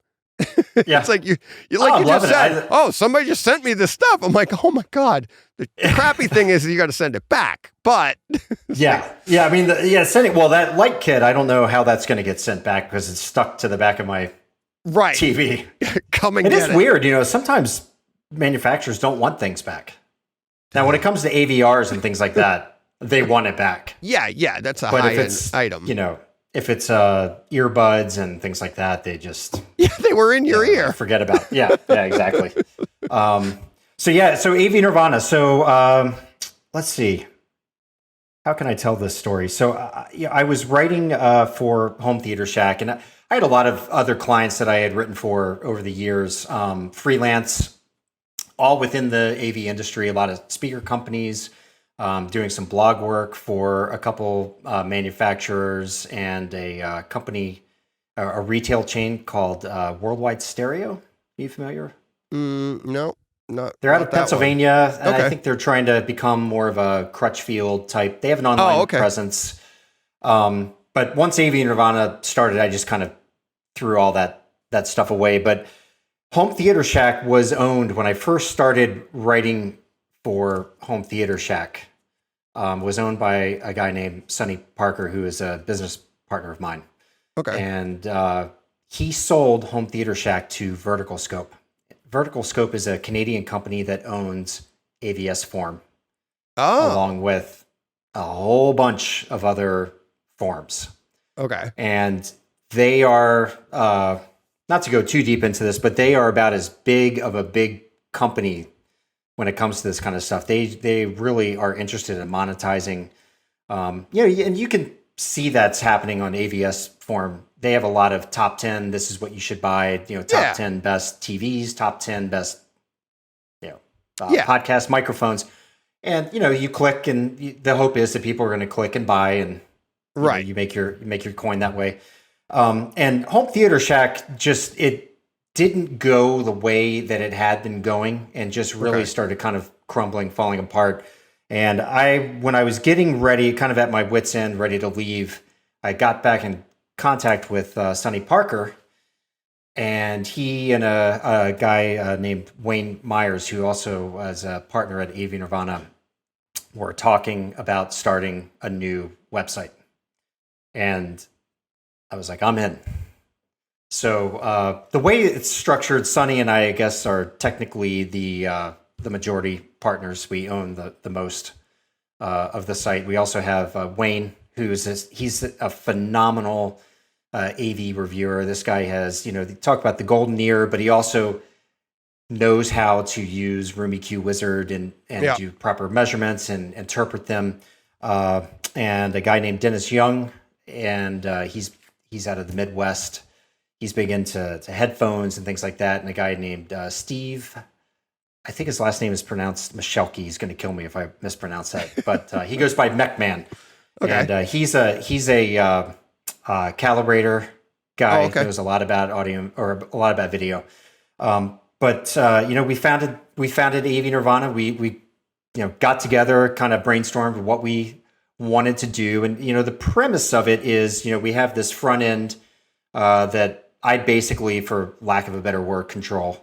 Yeah. It's like you just said, somebody just sent me this stuff. I'm like, oh my God. The crappy thing is you got to send it back. But I mean, sending, that light kit, I don't know how that's going to get sent back because it's stuck to the back of my TV. It is weird. Sometimes manufacturers don't want things back. Now, when it comes to AVRs and things like that, they want it back. Yeah, that's a high-end item. If it's earbuds and things like that, they just they were in your ear. Forget about it. Yeah, exactly. So AV Nirvana. So let's see. How can I tell this story? So I was writing for Home Theater Shack, and I had a lot of other clients that I had written for over the years, freelance, all within the AV industry. A lot of speaker companies. Doing some blog work for a couple manufacturers and a company, a retail chain called Worldwide Stereo. Are you familiar? No, not. They're out of Pennsylvania, and okay. I think they're trying to become more of a Crutchfield type. They have an online presence. But once AV Nirvana started, I just kind of threw all that stuff away. But Home Theater Shack was owned when I first started writing for Home Theater Shack, was owned by a guy named Sonny Parker, who is a business partner of mine. Okay. And he sold Home Theater Shack to Vertical Scope. Vertical Scope is a Canadian company that owns AVS Form, along with a whole bunch of other forms. Okay. And they are, not to go too deep into this, but they are about as big of a big company when it comes to this kind of stuff. They really are interested in monetizing And you can see that's happening on AVS forum. They have a lot of top 10. This is what you should buy. Top 10 best TVs, top 10 best, podcast microphones. And, you click, and the hope is that people are going to click and buy, and you make your coin that way. And Home Theater Shack it didn't go the way that it had been going, and just really started kind of crumbling, falling apart. And when I was getting ready, kind of at my wit's end, ready to leave, I got back in contact with Sonny Parker, and he and a guy named Wayne Myers, who also was a partner at AV Nirvana, were talking about starting a new website. And I was like, I'm in. So the way it's structured, Sonny and I guess, are technically the majority partners. We own the most of the site. We also have Wayne, he's a phenomenal AV reviewer. This guy has, they talk about the golden ear, but he also knows how to use RoomEQ Wizard and do proper measurements and interpret them. And a guy named Dennis Young, and he's out of the Midwest. He's big into headphones and things like that. And a guy named Steve, I think his last name is pronounced Michelke. He's going to kill me if I mispronounce that, but he goes by MechMan. Okay. And he's a calibrator guy. Oh, okay. Knows a lot about audio, or a lot about video. But we founded AV Nirvana. We got together, kind of brainstormed what we wanted to do, and the premise of it is we have this front end that I basically, for lack of a better word, control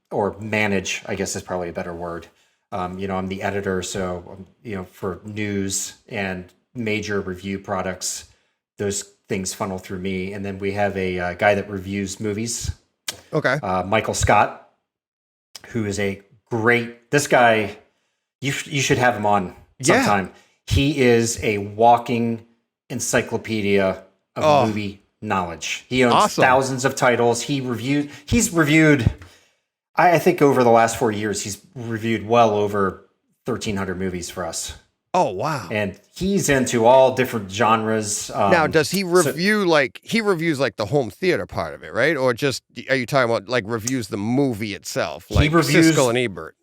or manage, I guess is probably a better word. I'm the editor, so for news and major review products, those things funnel through me. And then we have a guy that reviews movies. Okay. Michael Scott, who is this guy, you should have him on sometime. Yeah. He is a walking encyclopedia of movie knowledge. He owns thousands of titles. He's reviewed, I think over the last 4 years, he's reviewed well over 1,300 movies for us. Oh, wow. And he's into all different genres. Now, does he review he reviews the home theater part of it, right? Or just, are you talking about reviews the movie itself? He reviews Siskel and Ebert.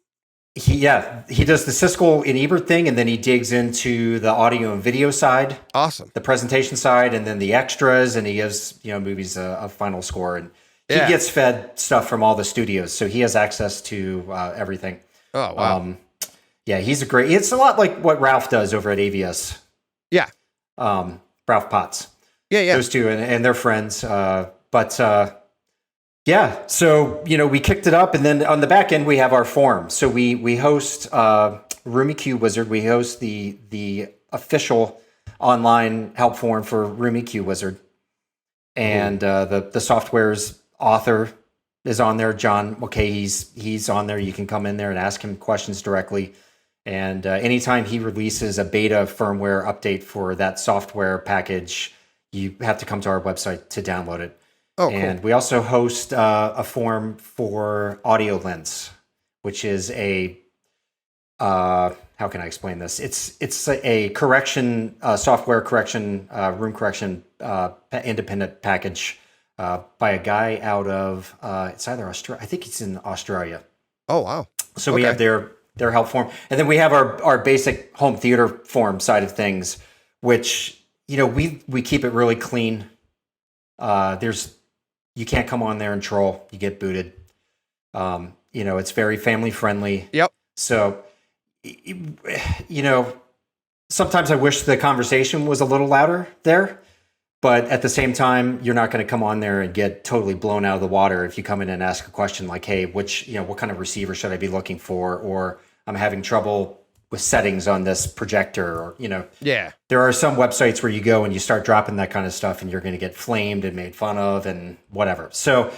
He does the Siskel and Ebert thing, and then he digs into the audio and video side. Awesome. The presentation side, and then the extras, and he gives movies a final score. And he gets fed stuff from all the studios, so he has access to everything. Oh, wow. It's a lot like what Ralph does over at AVS. Yeah. Ralph Potts. Yeah. Those two, and they're friends. So, we kicked it up, and then on the back end, we have our forum. So we host RoomEQ Wizard. We host the official online help forum for RoomEQ Wizard. And the software's author is on there, John. Okay, he's on there. You can come in there and ask him questions directly. And anytime he releases a beta firmware update for that software package, you have to come to our website to download it. Oh, and cool. We also host a forum for AudioLens, which is how can I explain this? It's a correction, software correction, room correction, independent package by a guy out of it's either Australia. I think it's in Australia. Oh, wow. So we have their help forum, and then we have our basic home theater forum side of things, which we keep it really clean. You can't come on there and troll. You get booted. It's very family friendly. Yep. So, sometimes I wish the conversation was a little louder there, but at the same time, you're not going to come on there and get totally blown out of the water if you come in and ask a question like, hey, what kind of receiver should I be looking for? Or I'm having trouble with settings on this projector, or, Yeah. There are some websites where you go and you start dropping that kind of stuff and you're going to get flamed and made fun of and whatever. So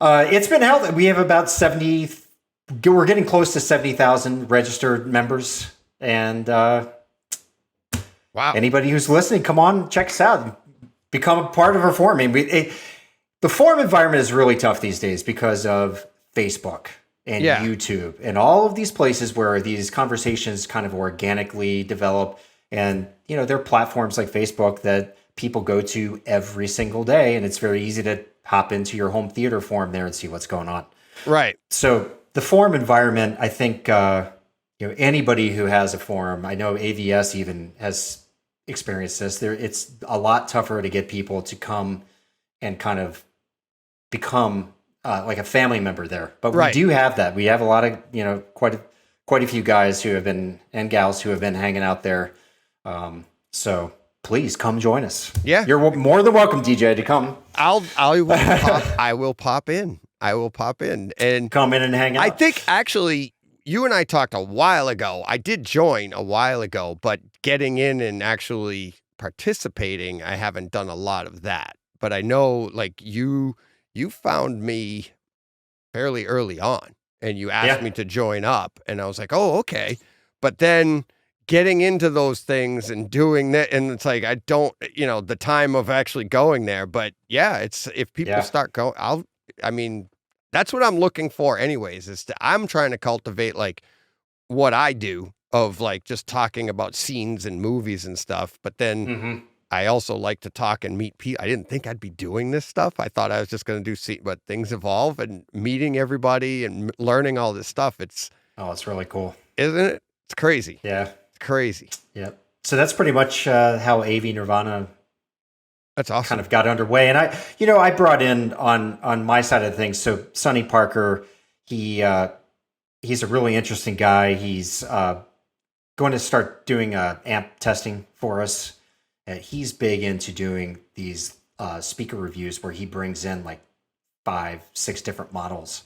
it's been healthy. We have about we're getting close to 70,000 registered members. And wow, anybody who's listening, come on, check us out. Become a part of our forum. I mean, the forum environment is really tough these days because of Facebook and YouTube and all of these places where these conversations kind of organically develop. And, there are platforms like Facebook that people go to every single day, and it's very easy to hop into your home theater forum there and see what's going on. Right. So the forum environment, I think, anybody who has a forum, I know AVS even has experienced this. It's a lot tougher to get people to come and kind of become like a family member there. But we do have that. We have a lot of, quite a few guys who have been, and gals who have been hanging out there. So please come join us. Yeah. You're more than welcome, DJ, to come. I will pop in. And come in and hang out. I think actually you and I talked a while ago. I did join a while ago, but getting in and actually participating, I haven't done a lot of that. But I know like you found me fairly early on and you asked me to join up and I was like, oh, okay. But then getting into those things and doing that, and it's like, I don't, the time of actually going there, but yeah, it's, if people start going, that's what I'm looking for anyways, I'm trying to cultivate like what I do of like just talking about scenes and movies and stuff. But then I also like to talk and meet people. I didn't think I'd be doing this stuff. I thought I was just going to but things evolve and meeting everybody and learning all this stuff. It's really cool. Isn't it? It's crazy. Yeah. Crazy. Yep. So that's pretty much how AV Nirvana that's awesome. kind of got underway. And I brought in on my side of things. So Sonny Parker, he's a really interesting guy. He's going to start doing amp testing for us. He's big into doing these speaker reviews where he brings in like 5-6 different models,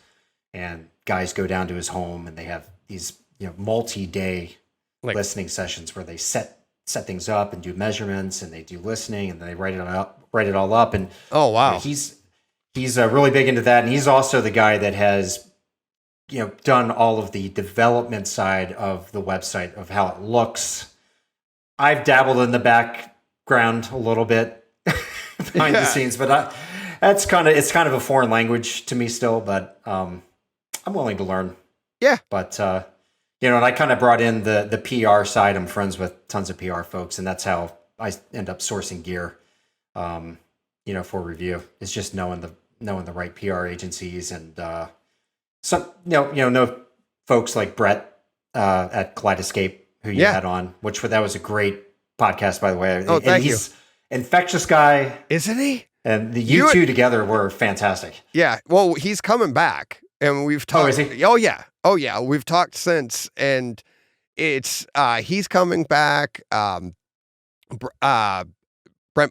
and guys go down to his home and they have these multi-day listening sessions where they set things up and do measurements and they do listening and they write it all up. And oh wow, he's really big into that. And he's also the guy that has done all of the development side of the website, of how it looks. I've dabbled in the background a little bit behind the scenes, but it's kind of a foreign language to me still, but I'm willing to learn. Yeah. But and I kind of brought in the PR side. I'm friends with tons of PR folks, and that's how I end up sourcing gear, for review. It's just knowing the right PR agencies and some know folks like Brett at Kaleidoscape who you had on, that was a great podcast, by the way. Oh, thank you. He's infectious guy, isn't he? And you two together were fantastic. Yeah. Well, he's coming back. And we've talked. Oh, is he? Oh yeah. We've talked since, and it's he's coming back. Brent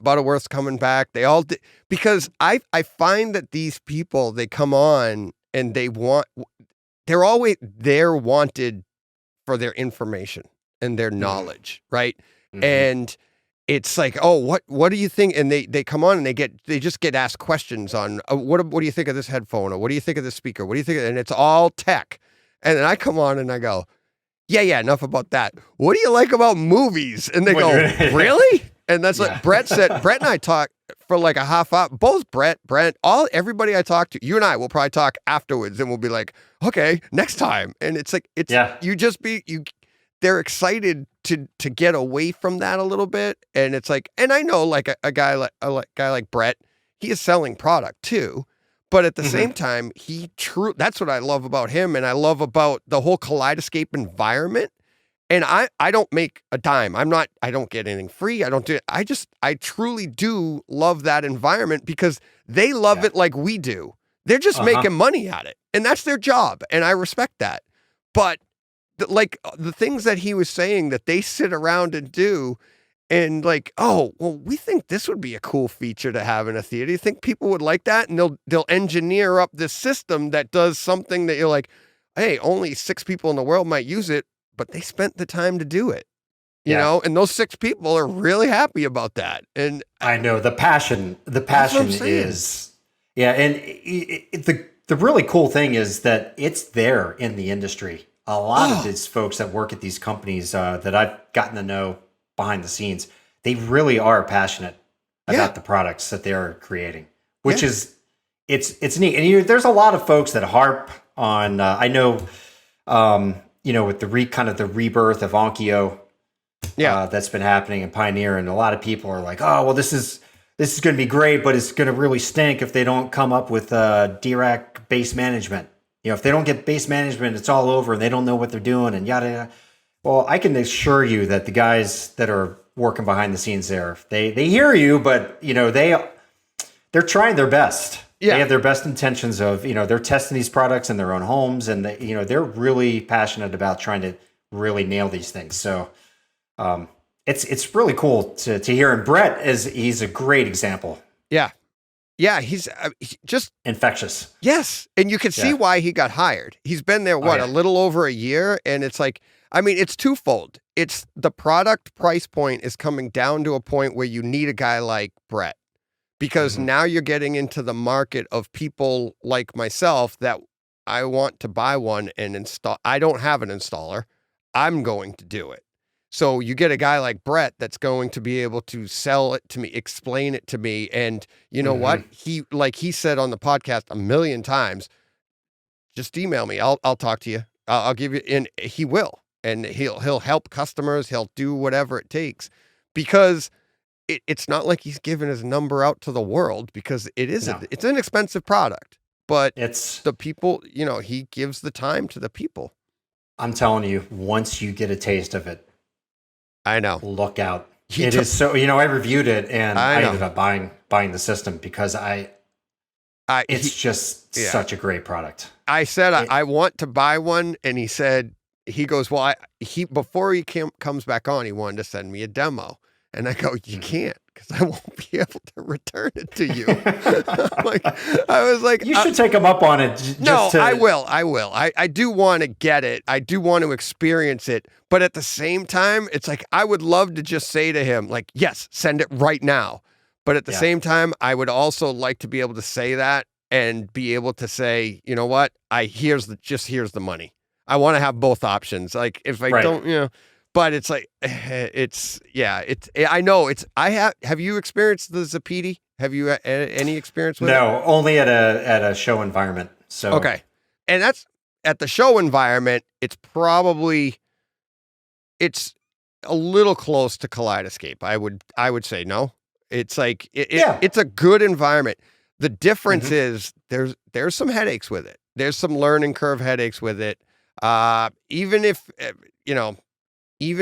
Butterworth's coming back. They all did, because I find that these people, they come on and they're always wanted for their information and their knowledge, right? Mm-hmm. And it's like, oh, what do you think? And they come on and they just get asked questions on what do you think of this headphone, or what do you think of this speaker? What do you think? And it's all tech. And then I come on and I go, yeah, enough about that. What do you like about movies? And they go, really? And that's like Brett said. Brett and I talk for like a half hour. Both Brent, everybody I talk to, you and I will probably talk afterwards, and we'll be like, okay, next time. And it's like they're excited to get away from that a little bit. And it's like, and I know like a guy like Brett, he is selling product too, but at the same time, that's what I love about him. And I love about the whole Kaleidoscape environment. And I don't make a dime. I don't get anything free. I truly do love that environment because they love it like we do. They're just making money at it, and that's their job. And I respect that. But the things that he was saying that they sit around and do, and like, oh, well, we think this would be a cool feature to have in a theater. You think people would like that? And they'll engineer up this system that does something that you're like, hey, only 6 people in the world might use it, but they spent the time to do it, you know, and those 6 people are really happy about that. And I know the passion is, and the really cool thing is that it's there in the industry. A lot of these folks that work at these companies that I've gotten to know behind the scenes, they really are passionate about the products that they're creating, which is, it's neat. And there's a lot of folks that harp on, I know, with the rebirth of Onkyo, that's been happening in Pioneer, and a lot of people are like, "Oh, well, this is going to be great, but it's going to really stink if they don't come up with DRAC base management. If they don't get base management, it's all over, and they don't know what they're doing, and yada yada." Well, I can assure you that the guys that are working behind the scenes there, they hear you, but they're trying their best. Yeah. They have their best intentions of, they're testing these products in their own homes, and they're really passionate about trying to really nail these things. So it's really cool to hear. And Brett he's a great example. Yeah. Yeah. He's just infectious. Yes. And you can see why he got hired. He's been there, a little over a year. And it's like, it's twofold. It's the product price point is coming down to a point where you need a guy like Brett. Because now you're getting into the market of people like myself that I want to buy one and install. I don't have an installer. I'm going to do it. So you get a guy like Brett that's going to be able to sell it to me, explain it to me. And you know what? He said on the podcast a million times, just email me. I'll talk to you. I'll give you, and he will. And he'll help customers. He'll do whatever it takes, because it's not like he's giving his number out to the world, because it's an expensive product, but it's the people, he gives the time to the people. I'm telling you, once you get a taste of it, I know, look out. It is so, I reviewed it, and I ended up buying the system because it's just such a great product. I said, I want to buy one. And he goes, well, before he comes back on, he wanted to send me a demo. And I go, you can't, because I won't be able to return it to you. I was like, you should take him up on it. I will. I do want to get it. I do want to experience it. But at the same time, it's like, I would love to just say to him, like, yes, send it right now. But at the same time, I would also like to be able to say that and be able to say, you know what? Here's the money. I want to have both options. Like, if I don't, but it's like, I know have you experienced the Zapiti? Have you any experience with it? No, only at a show environment. So, okay. And that's at the show environment. It's a little close to Kaleidoscape. I would say no. It's like, it's a good environment. The difference is there's some headaches with it. There's some learning curve headaches with it. Even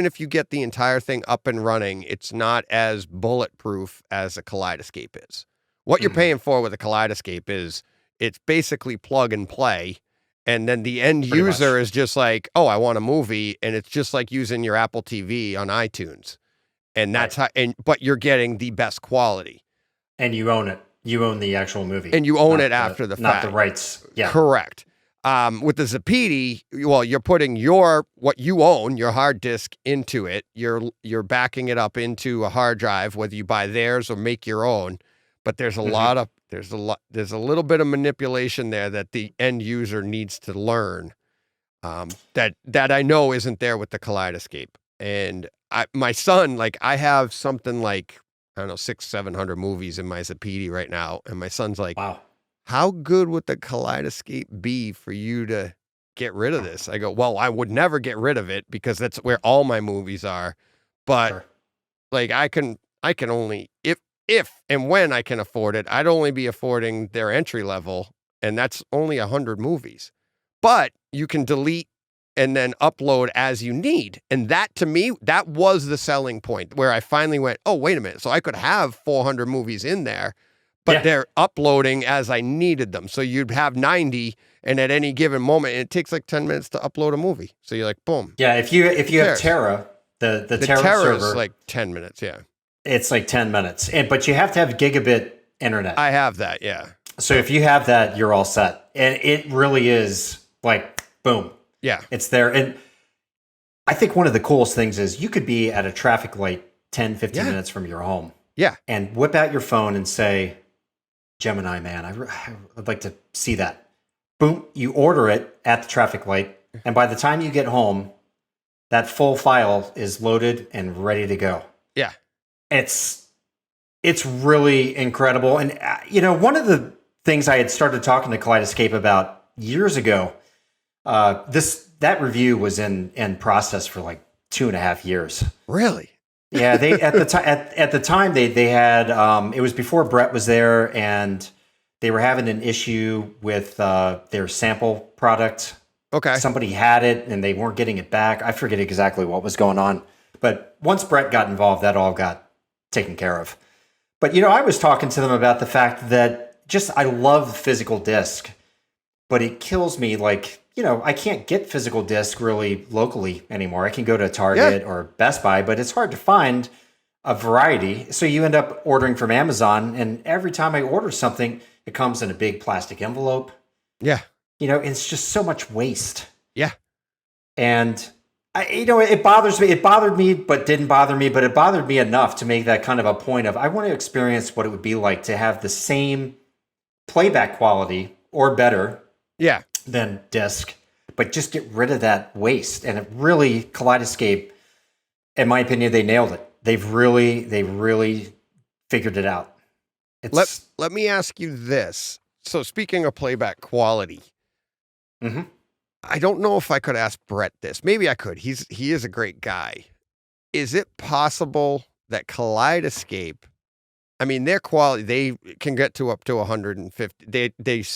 if you get the entire thing up and running, it's not as bulletproof as a Kaleidoscape is. What you're paying for with a Kaleidoscape is it's basically plug and play. And then the end user is just like, oh, I want a movie. And it's just like using your Apple TV on iTunes. And that's but you're getting the best quality. And you own it. You own the actual movie. And you own it after the fact. Not the rights. Yeah. Correct. With the Zapiti, well, you're putting what you own, your hard disk, into it. You're backing it up into a hard drive, whether you buy theirs or make your own. But there's a little bit of manipulation there that the end user needs to learn. That I know isn't there with the Kaleidoscape. And my son, I have something like, I don't know, 600-700 movies in my Zapiti right now, and my son's like, wow. How good would the Kaleidoscape be for you to get rid of this? I go, well, I would never get rid of it because that's where all my movies are. But I can only, if and when I can afford it, I'd only be affording their entry level, and that's only 100 movies. But you can delete and then upload as you need. And that, to me, that was the selling point where I finally went, oh, wait a minute. So I could have 400 movies in there, but they're uploading as I needed them. So you'd have 90, and at any given moment, it takes like 10 minutes to upload a movie. So you're like, boom. Yeah, if you have Terra, the Terra server is like 10 minutes, yeah. It's like 10 minutes. But you have to have gigabit internet. I have that, yeah. So if you have that, you're all set. And it really is like, boom. Yeah. It's there. And I think one of the coolest things is you could be at a traffic light 10, 15 minutes from your home. Yeah. And whip out your phone and say, Gemini, man, I'd like to see that. Boom, you order it at the traffic light. And by the time you get home, that full file is loaded and ready to go. Yeah. It's really incredible. And, one of the things I had started talking to Kaleidoscape about years ago, that review was in process for like 2.5 years. Really? Yeah, they at the time they had it was before Brett was there, and they were having an issue with their sample product. Okay. Somebody had it and they weren't getting it back. I forget exactly what was going on, but once Brett got involved, that all got taken care of. But I was talking to them about the fact that I love physical disc, but it kills me. Like, I can't get physical disc really locally anymore. I can go to Target or Best Buy, but it's hard to find a variety. So you end up ordering from Amazon, and every time I order something, it comes in a big plastic envelope. Yeah. It's just so much waste. Yeah. And it bothers me. It bothered me, but didn't bother me. But it bothered me enough to make that kind of a point of, I want to experience what it would be like to have the same playback quality or better than disc, but just get rid of that waste. And it really, Kaleidoscape, in my opinion, they nailed it. They really figured it out. Let me ask you this. So speaking of playback quality, I don't know if I could ask Brett this. Maybe I could. He is a great guy. Is it possible that Kaleidoscape, I mean, their quality, they can get to up to 150.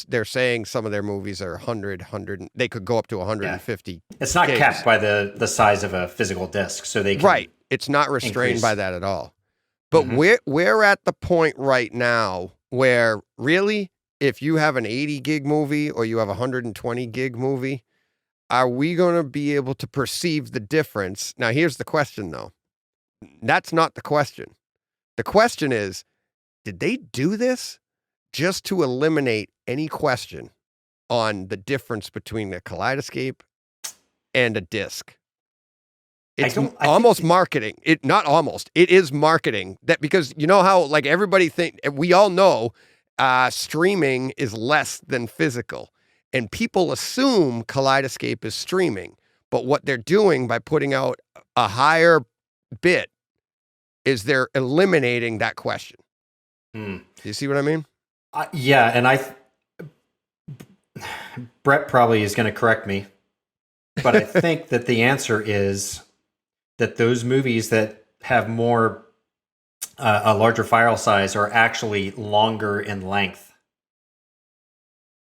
They're saying some of their movies are 100, they could go up to 150. Yeah. It's not capped by the size of a physical disc, so they can right. It's not restrained increase by that at all. But we're at the point right now where really, if you have an 80 gig movie or you have a 120 gig movie, are we going to be able to perceive the difference? Now, here's the question, though. That's not the question. The question is, did they do this just to eliminate any question on the difference between a Kaleidoscape and a disc? It's almost marketing. It is marketing that, because you know how like everybody we all know streaming is less than physical, and people assume Kaleidoscape is streaming, but what they're doing by putting out a higher bit is they're eliminating that question. Do you see what I mean? Yeah, and Brett probably is going to correct me, but I think that the answer is that those movies that have a larger file size are actually longer in length.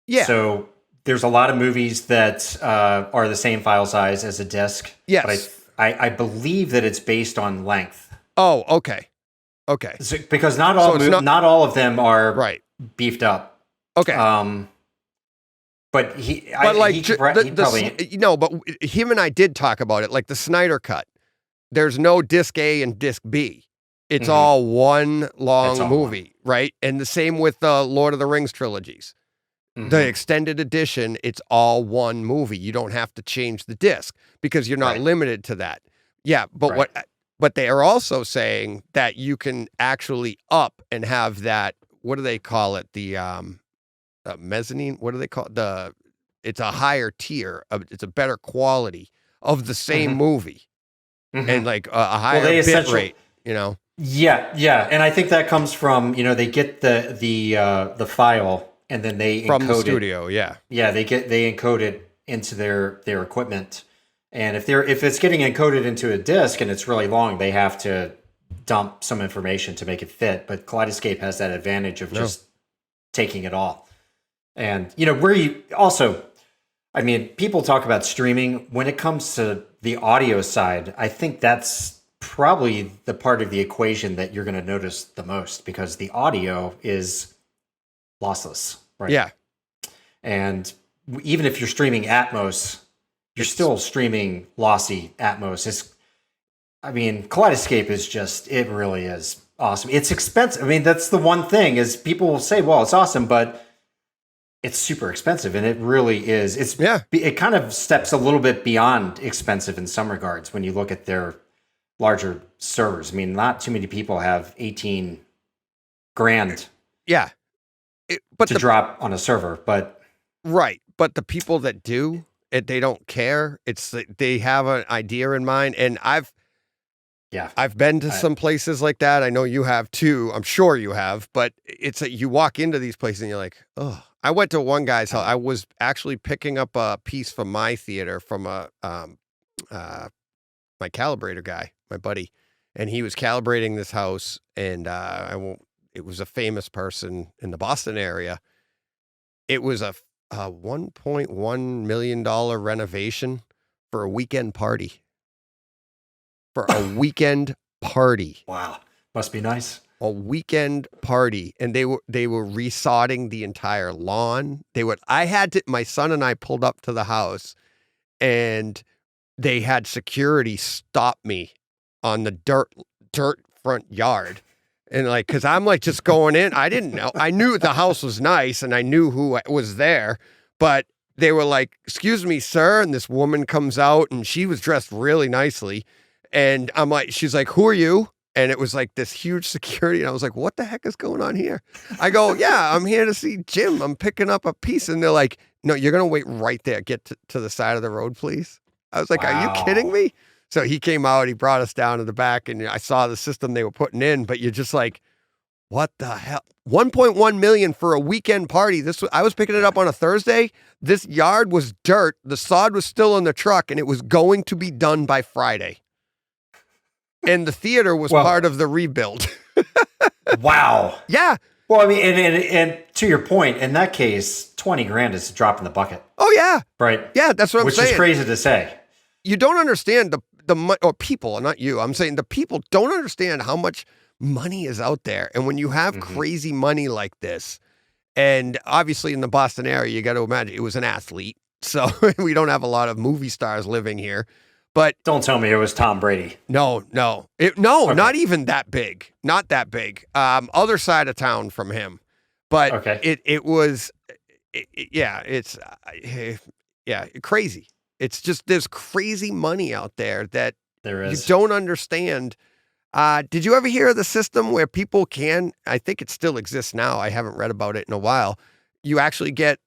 Yeah. So there's a lot of movies that are the same file size as a disc. Yes. But I believe that it's based on length. Oh, okay. Okay. So, because not all of them are beefed up. Okay. But him and I did talk about it, like the Snyder Cut. There's no disc A and disc B. It's all one long movie, right? And the same with the Lord of the Rings trilogies. The extended edition, it's all one movie. You don't have to change the disc because you're not limited to that. Yeah, but but they are also saying that you can actually up and have that, what do they call it? The mezzanine, what do they call it? It's a higher tier it's a better quality of the same movie. And like a higher bit rate, Yeah, and I think that comes from they get the file and then they from encode the studio, Yeah, they encode it into their equipment, and if it's getting encoded into a disc and it's really long, they have to dump some information to make it fit. But Kaleidoscape has that advantage of just taking it all, and where you also. I mean, people talk about streaming. When it comes to the audio side, I think that's probably the part of the equation that you're going to notice the most, because the audio is lossless, right? Yeah. And even if you're streaming Atmos, you're still streaming lossy Atmos. Kaleidoscape is it really is awesome. It's expensive. I mean, that's the one thing is people will say, well, it's awesome, but it's super expensive, and it really is. It kind of steps a little bit beyond expensive in some regards when you look at their larger servers. I mean, not too many people have 18 grand. Yeah, drop on a server, but But the people that do it, they don't care. They have an idea in mind, and I've been to some places like that. I know you have too. I'm sure you have, but it's you walk into these places and you're like, oh. I went to one guy's house. I was actually picking up a piece from my theater from a my calibrator guy, my buddy, and he was calibrating this house, and it was a famous person in the Boston area. It was a $1.1 million renovation for a weekend party. For a weekend party. Wow. Must be nice. A weekend party. And they were resodding the entire lawn. My son and I pulled up to the house, and they had security stop me on the dirt front yard. And like, cause I'm like just going in. I didn't know. I knew the house was nice and I knew who was there, but they were like, "Excuse me, sir." And this woman comes out and she was dressed really nicely. And I'm like, she's like, "Who are you?" And it was like this huge security. And I was like, "What the heck is going on here?" I go, "Yeah, I'm here to see Jim. I'm picking up a piece." And they're like, "No, you're going to wait right there. Get to the side of the road, please." I was like, "Are you kidding me?" So he came out, he brought us down to the back, and I saw the system they were putting in, but you're just like, what the hell? 1.1 million for a weekend party. I was picking it up on a Thursday. This yard was dirt. The sod was still in the truck, and it was going to be done by Friday. And the theater was part of the rebuild. Wow. Yeah. Well, I mean, and to your point, in that case, 20 grand is a drop in the bucket. Oh, yeah. Right. Yeah, that's what I'm saying. Which is crazy to say. You don't understand or people, not you. I'm saying the people don't understand how much money is out there. And when you have crazy money like this, and obviously in the Boston area, you got to imagine it was an athlete. So we don't have a lot of movie stars living here. But don't tell me it was Tom Brady. No, okay. Not even that big. Not that big. Other side of town from him. But it was, it's crazy. It's just, there's crazy money out there that you don't understand. Did you ever hear of the system where people I think it still exists now. I haven't read about it in a while. You actually get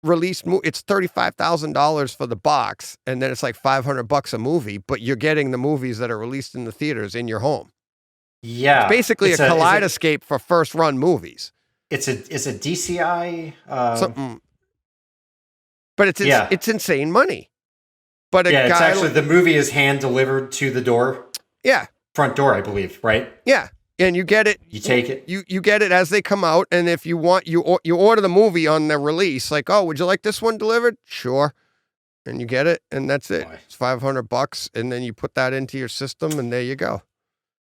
released, it's $35,000 for the box, and then it's like $500 a movie, but you're getting the movies that are released in the theaters in your home. Yeah. It's basically a kaleidoscope for first run movies. It's a DCI something. But it's insane money. But it's actually the movie is hand delivered to the door. Yeah. Front door, I believe, right? Yeah. And you get it. You take it. You get it as they come out, and if you want, you order the movie on the release. Like, "Oh, would you like this one delivered?" Sure. And you get it, and that's it. Boy. It's $500, and then you put that into your system, and there you go.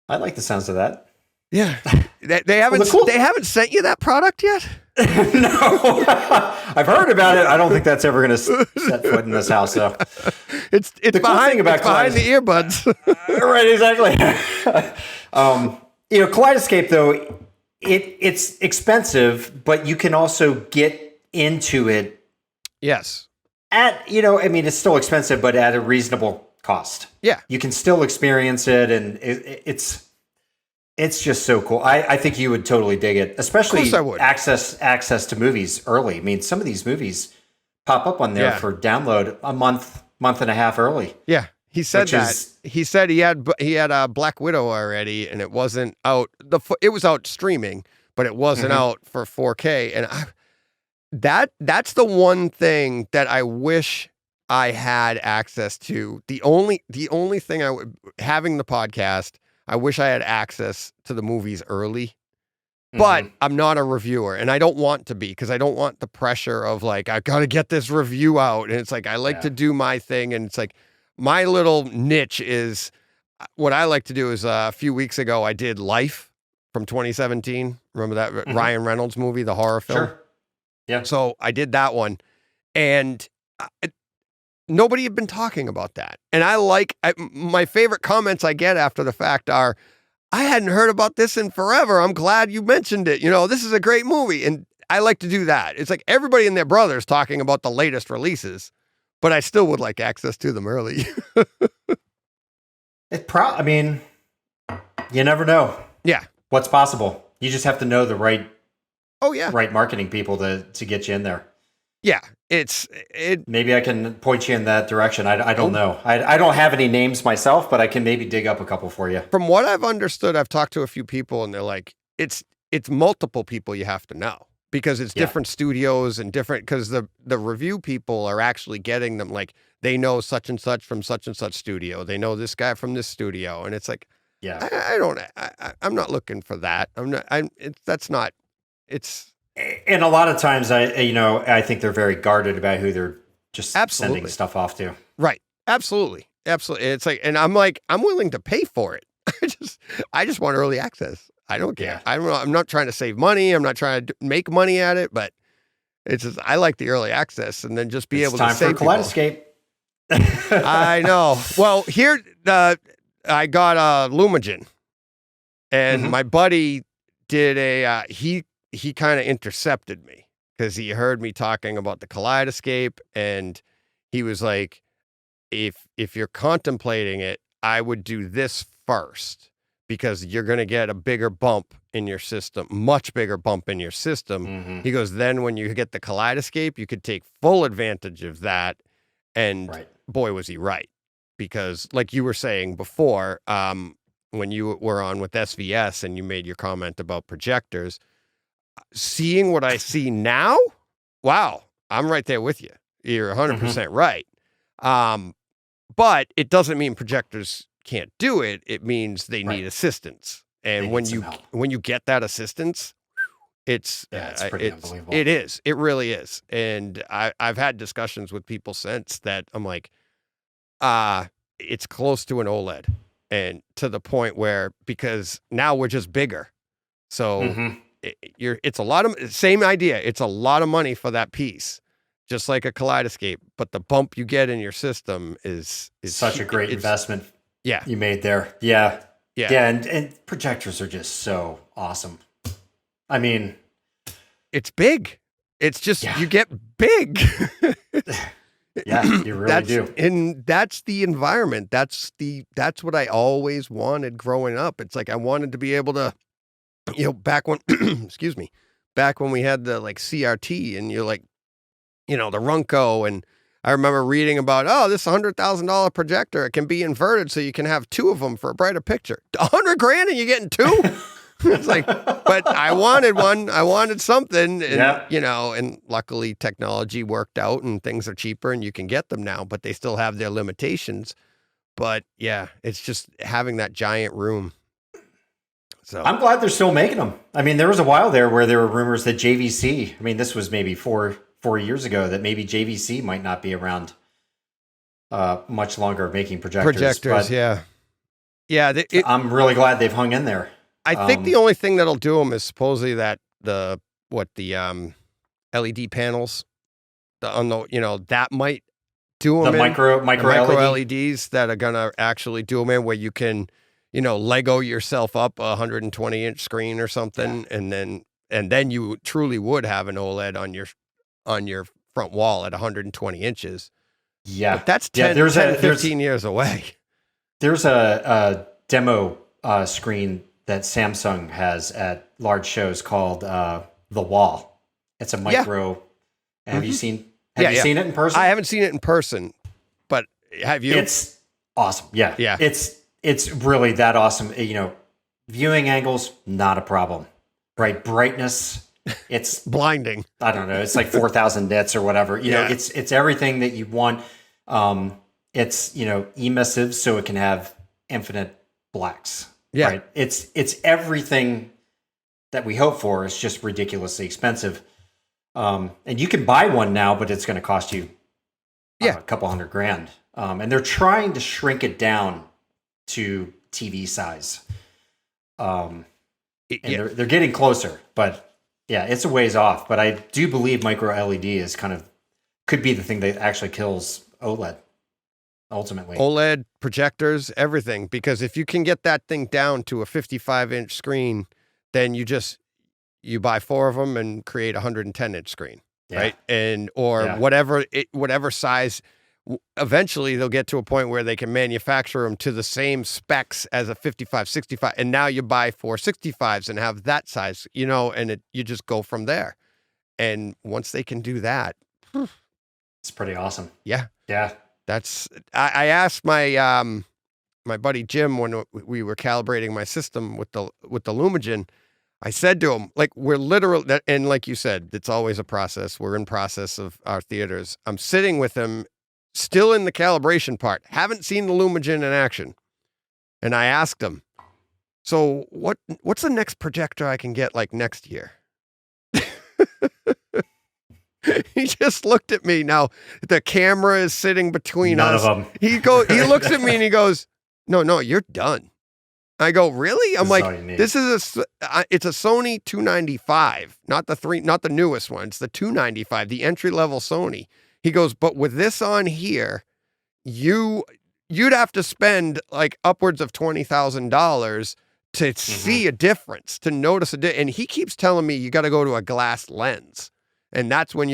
I like the sounds of that. Yeah. They haven't sent you that product yet? No. I've heard about it. I don't think that's ever going to set foot in this house, though. It's behind the earbuds. Right, exactly. Kaleidoscope, though, it's expensive, but you can also get into it. Yes. It's still expensive, but at a reasonable cost. Yeah. You can still experience it, and it's just so cool. I think you would totally dig it, especially access to movies early. I mean, some of these movies pop up on there for download a month and a half early. Yeah. He said he said he had a Black Widow already, and it wasn't out. It was out streaming, but it wasn't out for 4K. And that's the one thing that I wish I had access to. The only thing having the podcast, I wish I had access to the movies early. But I'm not a reviewer, and I don't want to be, because I don't want the pressure of like, I got to get this review out. And it's like, I like to do my thing, and it's like, my little niche is, what I like to do is a few weeks ago, I did Life from 2017. Remember that Ryan Reynolds movie, the horror film? Sure. Yeah. So I did that one, and nobody had been talking about that. And my favorite comments I get after the fact are, "I hadn't heard about this in forever. I'm glad you mentioned it. This is a great movie." And I like to do that. It's like everybody and their brother's talking about the latest releases, but I still would like access to them early. You never know. Yeah. What's possible. You just have to know the right Oh yeah. right marketing people to get you in there. Yeah, maybe I can point you in that direction. I don't know. I don't have any names myself, but I can maybe dig up a couple for you. From what I've understood, I've talked to a few people, and they're like, it's multiple people you have to know, because it's different studios and different, because the review people are actually getting them, like they know such and such from such and such studio. They know this guy from this studio. And it's like, Yeah. I'm not looking for that. And a lot of times I think they're very guarded about who they're just Absolutely. sending stuff off to. Right. Absolutely. It's like, and I'm like, I'm willing to pay for it. I just want early access. I don't care. Yeah. I'm not trying to save money. I'm not trying to make money at it, but it's just, I like the early access and then just be able to save time for Kaleidoscape. I know. Well, here, I got a Lumagen and my buddy did he kind of intercepted me because he heard me talking about the Kaleidoscape and he was like, if you're contemplating it, I would do this first because you're going to get a bigger bump in your system, much bigger bump in your system. He goes, then when you get the Kaleidoscape, you could take full advantage of that. And boy, was he right. Because like you were saying before, when you were on with SVS and you made your comment about projectors, seeing what I see now, wow, I'm right there with you. You're 100% right. But it doesn't mean projectors can't do it. It means they need assistance. And when you get that assistance, it's pretty unbelievable. It is. It really is. And I've had discussions with people since that I'm like, it's close to an OLED, and to the point where because now we're just bigger, so it's a lot of same idea. It's a lot of money for that piece. Just like a Kaleidoscape, but the bump you get in your system is such a great investment. Yeah, you made there. Yeah. And projectors are just so awesome. I mean, it's big. It's just you get big. Yeah, you really do. And that's the environment. That's what I always wanted growing up. It's like I wanted to be able to, back when, back when we had the like CRT, and you're like, the Runco, and I remember reading about, this $100,000 projector, it can be inverted so you can have two of them for a brighter picture. $100,000 and you're getting two? It's like, but I wanted one. I wanted something, and and luckily technology worked out and things are cheaper and you can get them now, but they still have their limitations. But yeah, it's just having that giant room. So I'm glad they're still making them. I mean, there was a while there where there were rumors that JVC, I mean, this was maybe four years ago, that maybe JVC might not be around much longer making projectors. But yeah. I'm really glad they've hung in there. I think the only thing that'll do them is supposedly that the LED panels, that might do them. The micro LEDs that are gonna actually do them in, where you can, Lego yourself up a 120-inch screen or something, and then you truly would have an OLED on your front wall at 120 inches. Yeah, but that's 15 years away. There's a demo screen that Samsung has at large shows called The Wall. It's a micro. Yeah. Have you seen it in person? I haven't seen it in person, but have you? It's awesome. Yeah. Yeah. It's really that awesome. Viewing angles, not a problem. Right. Brightness, it's blinding. I don't know. It's like 4,000 nits or whatever. It's everything that you want. It's, emissive, so it can have infinite blacks. Yeah. Right. It's everything that we hope for. It's just ridiculously expensive. And you can buy one now, but it's going to cost you a couple $100,000. And they're trying to shrink it down to TV size. They're getting closer, but yeah, it's a ways off. But I do believe micro LED could be the thing that actually kills OLED. Ultimately, OLED projectors, everything, because if you can get that thing down to a 55-inch screen, then you buy 4 of them and create a 110-inch screen, right? And whatever size. Eventually, they'll get to a point where they can manufacture them to the same specs as a 55, 65, and now you buy 4 65s and have that size, and you just go from there. And once they can do that, it's pretty awesome. Yeah. That's I asked my my buddy Jim when we were calibrating my system with the Lumagen. I said to him, like, we're literally, and like you said, it's always a process. We're in process of our theaters. I'm sitting with him still in the calibration part. Haven't seen the Lumagen in action. And I asked him, so what's the next projector I can get like next year? He just looked at me. Now the camera is sitting between us. None of them. He looks at me and he goes, no, you're done. I go, really? I'm like, it's a Sony 295, not the newest one. It's the 295, the entry level Sony. He goes, but with this on here, you'd have to spend like upwards of $20,000 to see a difference, to notice and he keeps telling me you got to go to a glass lens. And that's when I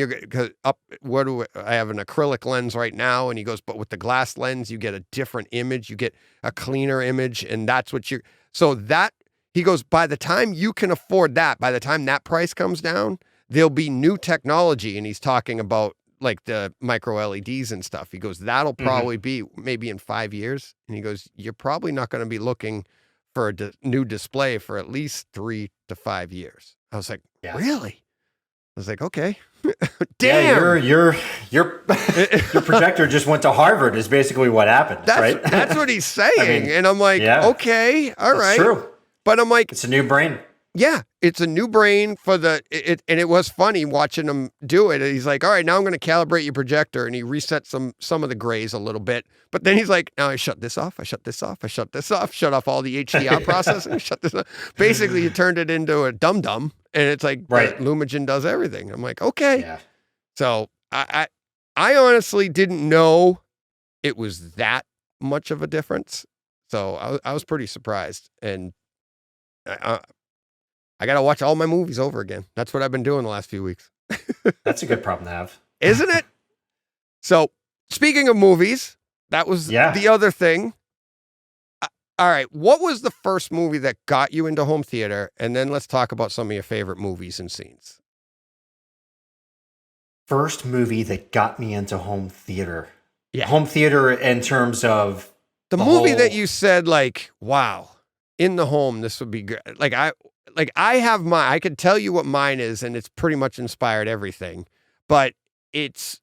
have an acrylic lens right now. And he goes, but with the glass lens, you get a different image. You get a cleaner image. And that's what he goes, by the time you can afford that, by the time that price comes down, there'll be new technology. And he's talking about like the micro LEDs and stuff. He goes, that'll probably be maybe in 5 years. And he goes, you're probably not going to be looking for a new display for at least 3 to 5 years. I was like, really? I was like, okay. Damn. Yeah, your projector just went to Harvard is basically what happened, right? That's what he's saying. And I'm like, okay, all right. That's true. But I'm like, it's a new brain. Yeah, it's a new brain and it was funny watching him do it. He's like, all right, now I'm going to calibrate your projector. And he reset some of the grays a little bit. But then he's like, now I shut this off. I shut this off. I shut this off. Shut off all the HDR processing. Shut this off. Basically, you turned it into a dum-dum. And it's like, Lumagen does everything. I'm like, okay. Yeah. So I honestly didn't know it was that much of a difference. So I was pretty surprised. And I got to watch all my movies over again. That's what I've been doing the last few weeks. That's a good problem to have. Isn't it? So speaking of movies, that was the other thing. All right. What was the first movie that got you into home theater? And then let's talk about some of your favorite movies and scenes. First movie that got me into home theater. Yeah. Home theater in terms of the movie that you said, like, wow, in the home, this would be good. I have I could tell you what mine is, and it's pretty much inspired everything, but it's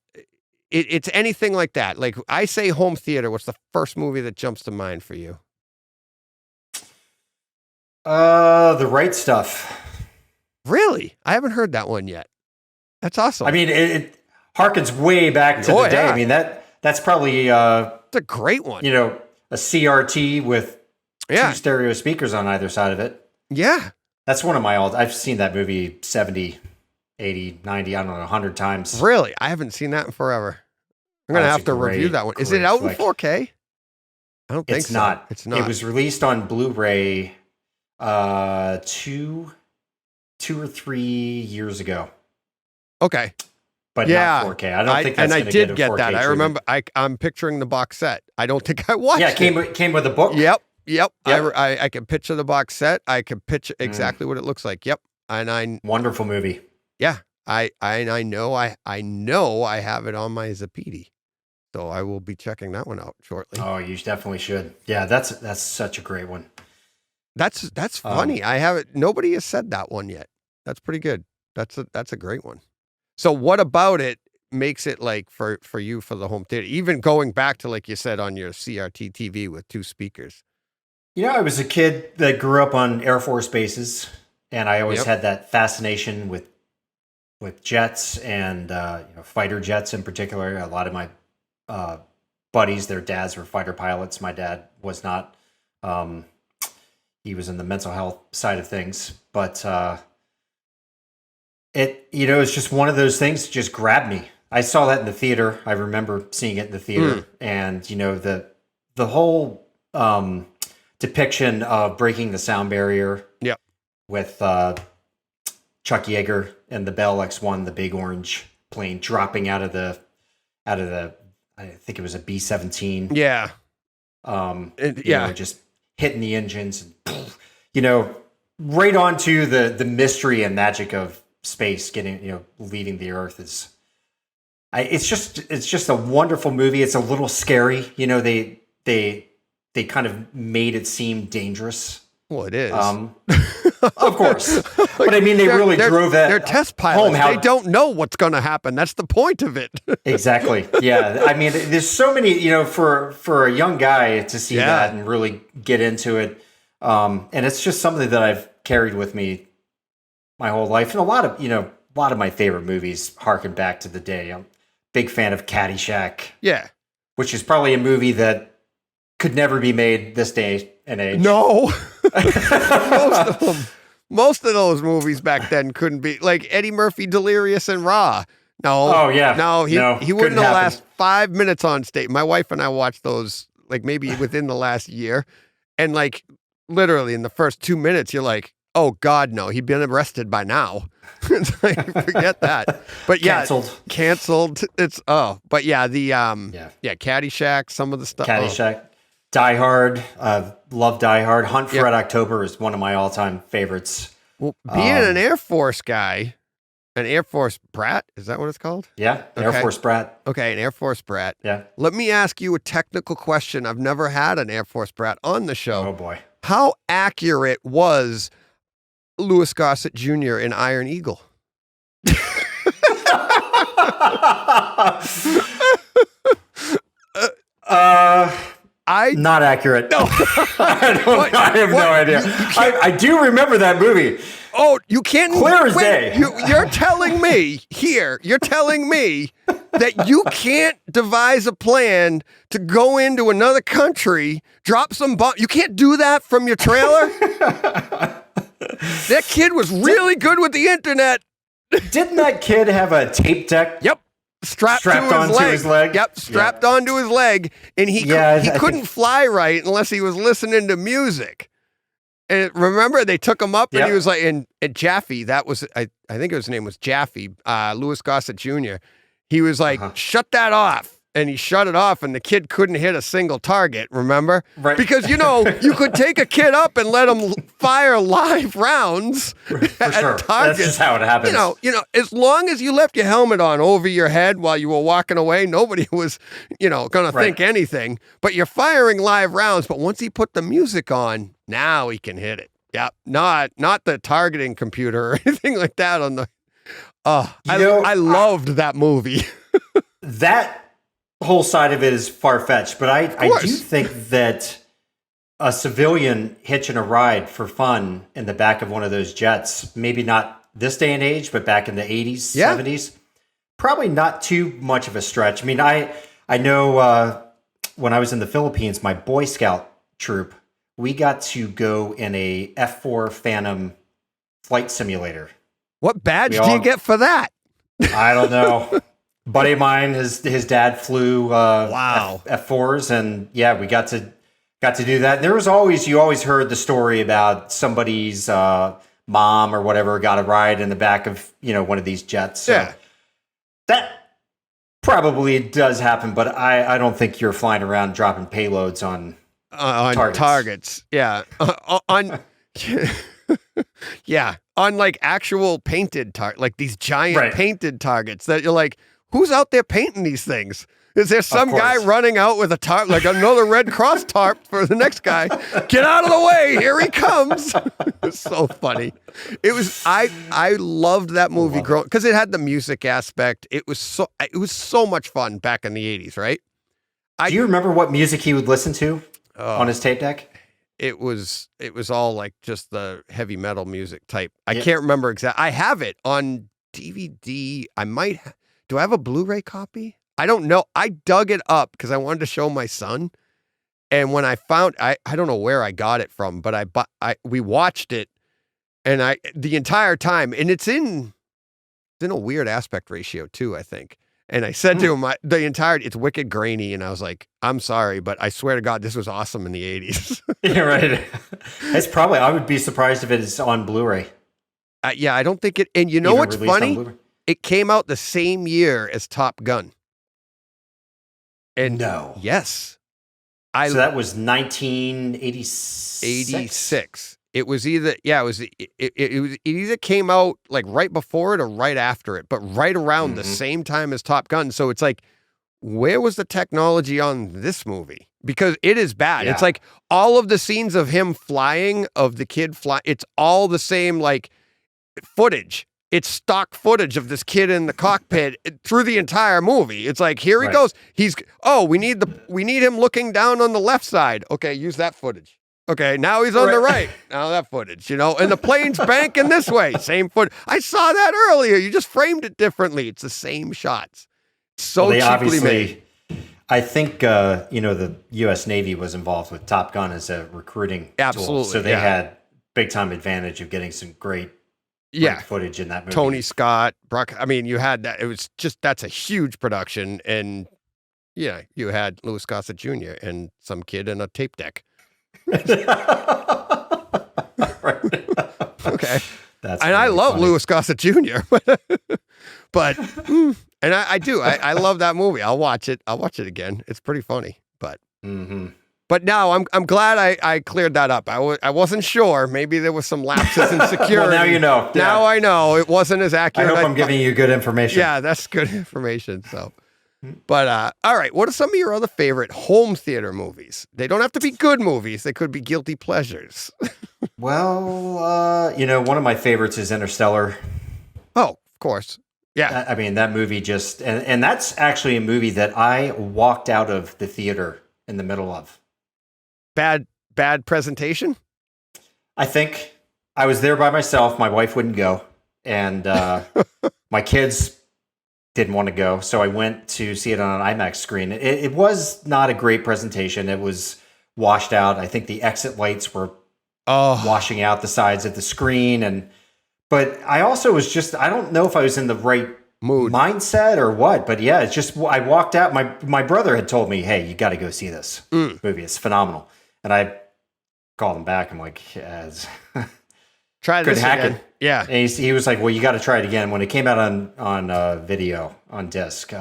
anything like that. Like I say home theater, what's the first movie that jumps to mind for you? The Right Stuff. Really? I haven't heard that one yet. That's awesome. I mean, it harkens way back to the day. I mean, that's probably it's a great one. You know, a CRT with two stereo speakers on either side of it. Yeah. That's one of my I've seen that movie 70, 80, 90, I don't know, 100 times. Really? I haven't seen that in forever. I'm going to have to review that one. Is it out in 4K? I don't think so. It's not. It was released on Blu-ray 2 or 3 years ago. Okay. But not 4K. I don't think that's going to get a 4K. And I did get that. I remember I'm picturing the box set. I don't think I watched it. Yeah, it came with a book. Yep. I can picture the box set. I can picture exactly what it looks like. Yep. Wonderful movie. Yeah. I know I have it on my Zapiti. So I will be checking that one out shortly. Oh, you definitely should. Yeah, that's such a great one. That's funny. I haven't. Nobody has said that one yet. That's pretty good. That's a great one. So what about it makes it like for you for the home theater? Even going back to like you said on your CRT TV with 2 speakers. You know, I was a kid that grew up on Air Force bases, and I always had that fascination with jets and fighter jets in particular. A lot of my buddies, their dads were fighter pilots. My dad was not. He was in the mental health side of things, but it's just one of those things that just grabbed me. I saw that in the theater. I remember seeing it in the theater, and the whole depiction of breaking the sound barrier. Yep. With Chuck Yeager and the Bell X-1, the big orange plane dropping out of the I think it was a B-17. Yeah. Just hitting the engines, and, right onto the mystery and magic of space leaving the Earth it's just a wonderful movie. It's a little scary. They kind of made it seem dangerous. Well, it is. Of course. But I mean, they really drove that They're test pilots. home. They don't know what's going to happen. That's the point of it. Exactly. Yeah. I mean, there's so many, for a young guy to see that and really get into it. And it's just something that I've carried with me my whole life. And a lot of my favorite movies harken back to the day. I'm a big fan of Caddyshack. Yeah. Which is probably a movie that could never be made this day and age. No. Most of those movies back then couldn't be. Like Eddie Murphy, Delirious and Raw. No. Oh, yeah. No, he wouldn't happen. last 5 minutes on stage. My wife and I watched those like maybe within the last year. And like literally in the first 2 minutes, you're like, oh God, no, he'd been arrested by now. It's like, forget that. But yeah, canceled. But yeah, Caddyshack, some of the stuff. Caddyshack, Die Hard, love Die Hard. Hunt for Red October is one of my all-time favorites. Well, being an Air Force guy, an Air Force brat, is that what it's called? Yeah, Air Force brat. Okay, an Air Force brat. Yeah. Let me ask you a technical question. I've never had an Air Force brat on the show. Oh boy. How accurate was Louis Gossett Jr. in Iron Eagle? Not accurate. No. I have no idea. I do remember that movie. Oh, you can't. Clear as day. You're telling me that you can't devise a plan to go into another country, drop some bomb. You can't do that from your trailer? That kid was really good with the internet. Didn't that kid have a tape deck? Yep. Strapped onto his leg? Yep, strapped onto his leg. And he couldn't fly right unless he was listening to music. And remember, they took him up and he was like, and Jaffe, that was, I think his name was Jaffe, Louis Gossett Jr. He was like, shut that off. And he shut it off, and the kid couldn't hit a single target, remember? Right. Because, you could take a kid up and let him fire live rounds at targets. That's just how it happens. As long as you left your helmet on over your head while you were walking away, nobody was, going to think anything. But you're firing live rounds, but once he put the music on, now he can hit it. Yeah, not the targeting computer or anything like that on the... I loved that movie. That whole side of it is far-fetched, but I do think that a civilian hitching a ride for fun in the back of one of those jets, maybe not this day and age, but back in the 80s, 70s, probably not too much of a stretch. I mean, I know when I was in the Philippines, my Boy Scout troop, we got to go in a F-4 Phantom flight simulator. What badge do you get for that? I don't know. Buddy of mine, his dad flew F4s, and we got to do that. And there was you always heard the story about somebody's mom or whatever got a ride in the back of one of these jets. So that probably does happen, but I don't think you're flying around dropping payloads on targets. Yeah, on like actual painted like these giant painted targets that you're like, who's out there painting these things? Is there some guy running out with a tarp, like another Red Cross tarp for the next guy? Get out of the way! Here he comes! It's so funny. It was. I loved that movie growing because it had the music aspect. It was so much fun back in the 80s, right? Do you remember what music he would listen to on his tape deck? It was all like just the heavy metal music type. I can't remember exactly. I have it on DVD. Do I have a Blu-ray copy? I don't know. I dug it up because I wanted to show my son. And when I found, I don't know where I got it from, but we watched it and the entire time, and it's in a weird aspect ratio too, I think. And I said to him, it's wicked grainy. And I was like, I'm sorry, but I swear to God, this was awesome in the 80s. Yeah, right. It's probably, I would be surprised if it is on Blu-ray. I don't think it, and you know what's funny? It came out the same year as Top Gun. And no. Yes. So that was 1986? 86. It was either, it either came out like right before it or right after it, but right around the same time as Top Gun. So it's like, where was the technology on this movie? because it is bad. Yeah. It's like all of the scenes of him flying, of the kid fly, it's all the same like footage. It's stock footage of this kid in the cockpit through the entire movie. It's like, here he goes. We need him looking down on the left side. Okay, use that footage. Okay, now he's on the right. Now that footage, and the plane's banking this way. Same footage. I saw that earlier. You just framed it differently. It's the same shots. So cheaply made. I think, the U.S. Navy was involved with Top Gun as a recruiting tool. So they had big time advantage of getting some great footage in that movie. Tony Scott, Brock. I mean, you had that. It was just, that's a huge production. And you had Louis Gossett Jr. and some kid in a tape deck. Okay. I love funny. Louis Gossett Jr. but and I do. I love that movie. I'll watch it. I'll watch it again. It's pretty funny. But but now I'm glad I cleared that up. I wasn't sure. Maybe there was some lapses in security. Well, now you know. Yeah. Now I know it wasn't as accurate. I hope I'm giving you good information. Yeah, that's good information. So. But, all right, what are some of your other favorite home theater movies? They don't have to be good movies. They could be guilty pleasures. Well, one of my favorites is Interstellar. Oh, of course. Yeah. I mean, that movie just, and that's actually a movie that I walked out of the theater in the middle of. Bad presentation? I think I was there by myself. My wife wouldn't go. And my kids didn't want to go, so I went to see it on an IMAX screen. It was not a great presentation. It was washed out. I think the exit lights were washing out the sides of the screen, but I also was just, I don't know if I was in the right mood, mindset or what, but yeah, it's just, I walked out. My brother had told me, hey, you got to go see this movie. It's phenomenal. And I called him back. I'm like, try this again. Yeah. And he was like, well, you got to try it again. When it came out on video, on disc,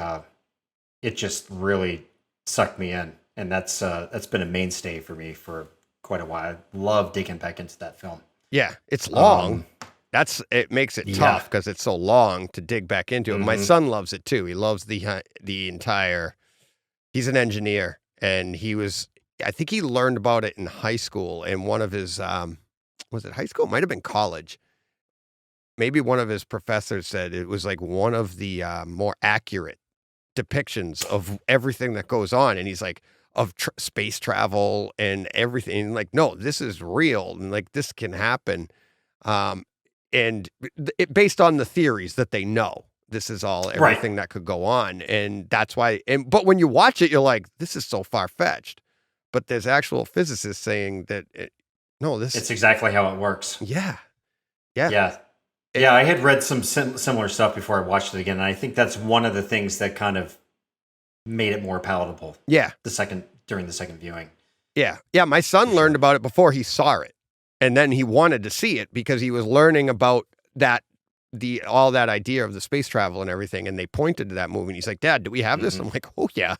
it just really sucked me in. And that's been a mainstay for me for quite a while. I love digging back into that film. Yeah. It's long. It makes it tough because it's so long to dig back into it. My son loves it too. He loves the entire, he's an engineer, and I think he learned about it in high school, and one of his, was it high school? Might have been college. Maybe one of his professors said it was like one of the more accurate depictions of everything that goes on. And he's like, of space travel and everything. And like, no, this is real. And like, this can happen. And based on the theories that they know, this is all everything that could go on. And that's why, but when you watch it, you're like, this is so far-fetched. But there's actual physicists saying that, it's exactly how it works. Yeah. Yeah, I had read some similar stuff before I watched it again, and I think that's one of the things that kind of made it more palatable. Yeah. During the second viewing. Yeah. Yeah, my son learned about it before he saw it. And then he wanted to see it because he was learning about all that idea of the space travel and everything, and they pointed to that movie, and he's like, Dad, do we have this? I'm like, oh yeah.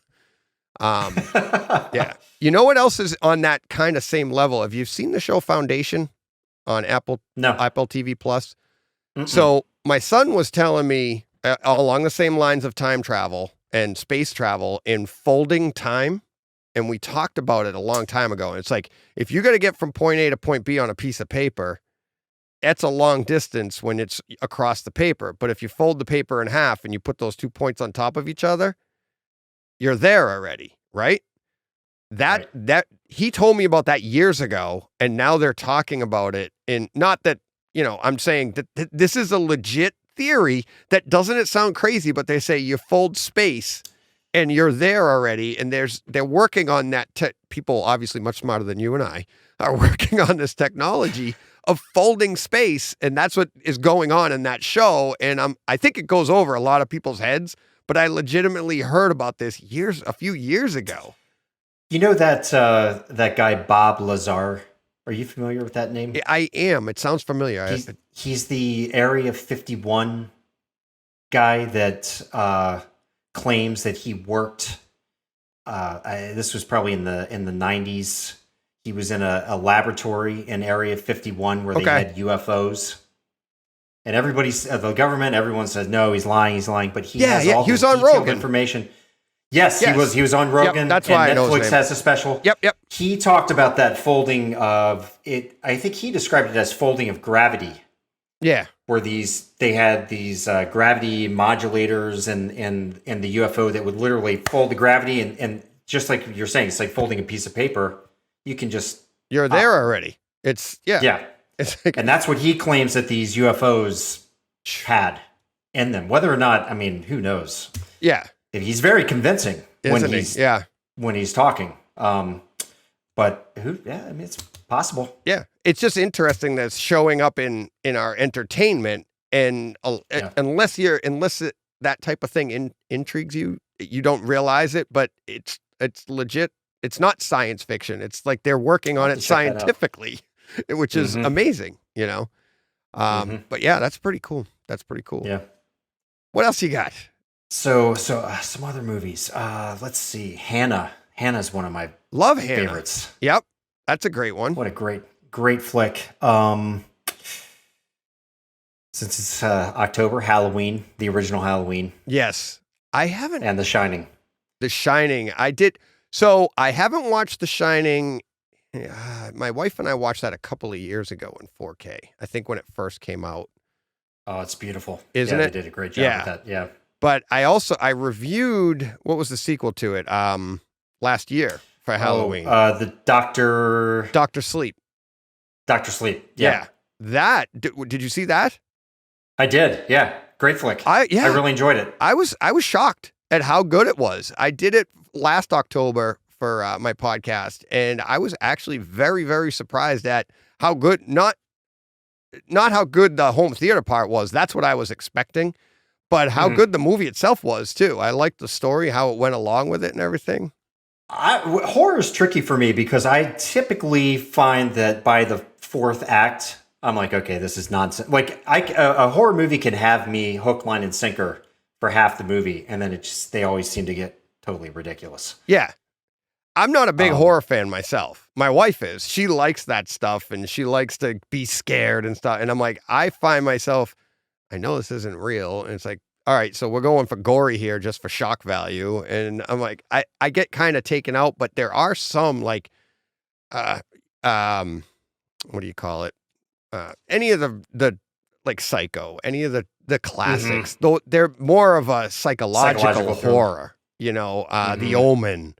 Yeah. You know what else is on that kind of same level? Have you seen the show Foundation on Apple TV Plus? So my son was telling me along the same lines of time travel and space travel in folding time. And we talked about it a long time ago. And it's like, if you got to get from point A to point B on a piece of paper, that's a long distance when it's across the paper. But if you fold the paper in half and you put those 2 points on top of each other, you're there already, right? That he told me about that years ago, and now they're talking about it. And not that, I'm saying that this is a legit theory. That doesn't it sound crazy? But they say you fold space and you're there already. And they're working on that. People obviously much smarter than you and I are working on this technology of folding space. And that's what is going on in that show. And I think it goes over a lot of people's heads, but I legitimately heard about this a few years ago. You know that guy, Bob Lazar? Are you familiar with that name? I am. It sounds familiar. He's the Area 51 guy that claims that he worked. This was probably in the 90s. He was in a laboratory in Area 51 where they had UFOs. And the government, everyone says, no, he's lying. But he has all he was the on detailed Rogan. information. Yes, Yes. he was on Rogan. Yep, that's why I and know his Netflix name. has a special. Yep. He talked about that folding of it. I think he described it as folding of gravity, Yeah. where they had these gravity modulators and the UFO that would literally fold the gravity and just like you're saying, it's like folding a piece of paper. You can just You're there already. It's yeah. It's like, And that's what he claims that these UFOs had in them. Whether or not, I mean, who knows? yeah. He's very convincing Isn't he? when he's talking. But I mean, it's possible. Yeah. It's just interesting that it's showing up in our entertainment, and unless that type of thing intrigues you, you don't realize it, but it's legit. It's not science fiction. It's like they're working on it scientifically, which is amazing, you know? But yeah, that's pretty cool. Yeah. What else you got? So some other movies. Let's see. Hannah's one of my Love Hannah. favorites. Yep. That's a great one. What a great flick. Since it's October, Halloween, the original Halloween. Yes. I haven't. And The Shining. The Shining. I did. So I haven't watched The Shining. My wife and I watched that a couple of years ago in 4K. I think when it first came out. Oh, it's beautiful. Isn't it? They did a great job with that. Yeah. But I reviewed, what was the sequel to it? Last year for Halloween. The Dr. Sleep. Dr. Sleep. Yeah. Did you see that? I did. Yeah. Great flick. I really enjoyed it. I was shocked at how good it was. I did it last October for my podcast, and I was actually very, very surprised at how good, not how good the home theater part was. That's what I was expecting, but how good the movie itself was too. I liked the story, how it went along with it and everything. Horror is tricky for me because I typically find that by the fourth act, I'm like, okay, this is nonsense. Like a horror movie can have me hook, line, and sinker for half the movie, and then they always seem to get totally ridiculous. Yeah. I'm not a big horror fan myself. My wife is. She likes that stuff, and she likes to be scared and stuff. And I'm like, I find myself, I know this isn't real. And it's like, all right, so we're going for gory here just for shock value. And I'm like, I get kind of taken out, but there are some like, what do you call it? Any of the like Psycho, any of the classics, though they're more of a psychological horror, you know, The Omen,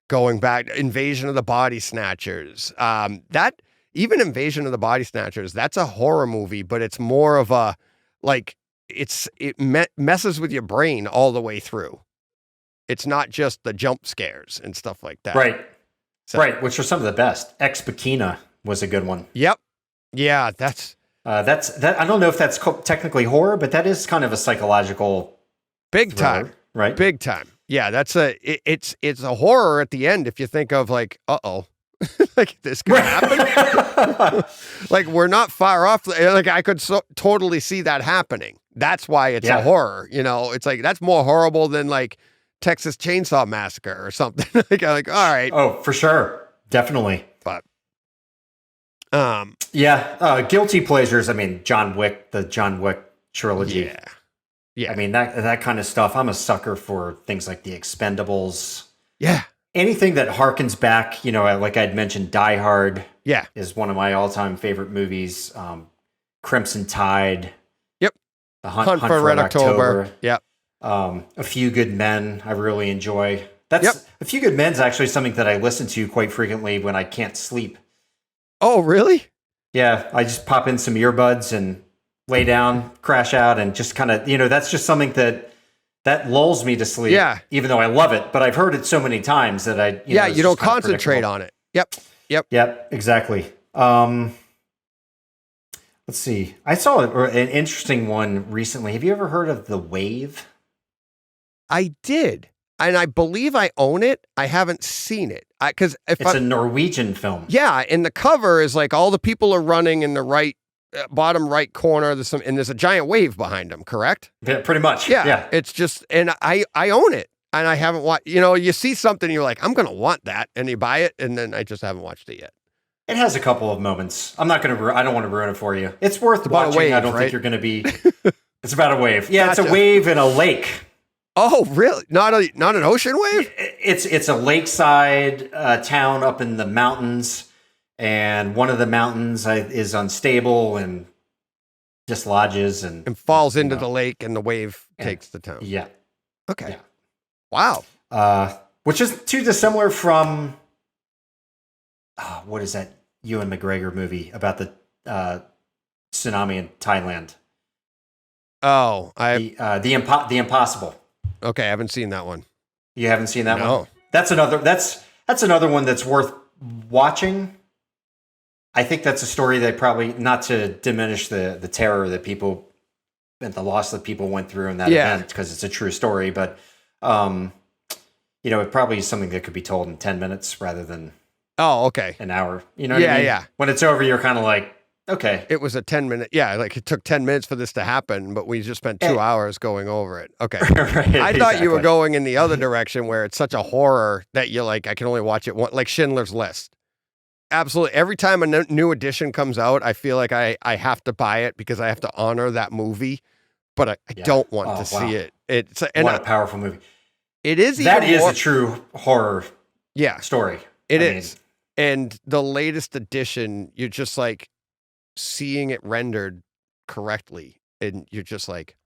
going back, Invasion of the Body Snatchers, that even Invasion of the Body Snatchers, that's a horror movie, but it's more of a, like, it messes with your brain all the way through. It's not just the jump scares and stuff like that. Right. Right. Which are some of the best. Ex Machina was a good one. Yep. Yeah. That's that. I don't know if that's technically horror, but that is kind of a psychological big thriller, time. Right. Big time. Yeah. That's it's a horror at the end. If you think of like, like this could happen. Like we're not far off. Like I could totally see that happening. That's why it's a horror. You know, it's like, that's more horrible than like Texas Chainsaw Massacre or something. like all right. Oh, for sure. Definitely. But, guilty pleasures. I mean, the John Wick trilogy. Yeah. Yeah. I mean, that kind of stuff. I'm a sucker for things like The Expendables. Yeah. Anything that harkens back, you know, like I'd mentioned, Die Hard. Yeah. Is one of my all-time favorite movies. Crimson Tide. Yep. The Hunt for Red October. Yep. A Few Good Men, I really enjoy. A Few Good Men's actually something that I listen to quite frequently when I can't sleep. Oh, really? Yeah, I just pop in some earbuds and lay down, crash out, and just kind of, you know, that's just something that lulls me to sleep. Yeah. Even though I love it, but I've heard it so many times that you don't concentrate on it. Yep. Exactly. Let's see. I saw an interesting one recently. Have you ever heard of The Wave? I did. And I believe I own it. I haven't seen it. It's a Norwegian film. Yeah. And the cover is like all the people are running in the right, bottom right corner. And there's a giant wave behind them, correct? Yeah, pretty much. Yeah. It's just, and I own it. And I haven't watched, you know, you see something, you're like, I'm going to want that. And you buy it. And then I just haven't watched it yet. It has a couple of moments. I don't want to ruin it for you. It's worth about watching. A wave, I don't right? think you're going to be. It's about a wave. Yeah, gotcha. It's a wave in a lake. Oh, really? Not an ocean wave? It's a lakeside town up in the mountains, and one of the mountains is unstable and dislodges and falls into the lake, and the wave takes the town. Yeah. Okay. Yeah. Wow. Which is too dissimilar from what is that Ewan McGregor movie about the tsunami in Thailand? Oh, the Impossible. Okay, I haven't seen that one. You haven't seen that one? No. That's another one that's worth watching. I think that's a story that probably, not to diminish the terror that people and the loss that people went through in that event, because it's a true story, but it probably is something that could be told in 10 minutes rather than an hour. You know what I mean? Yeah. When it's over, you're kind of like, okay. It was a 10-minute. Yeah, like it took 10 minutes for this to happen, but we just spent 2 hours going over it. Okay. Right, I thought you were going in the other direction where it's such a horror that you're like, I can only watch it once, like Schindler's List. Absolutely. Every time a new edition comes out, I feel like I have to buy it because I have to honor that movie, but I don't want to see it. What a powerful movie. It is. That is a true horror story. It is. And the latest edition, you're just like seeing it rendered correctly. And you're just like,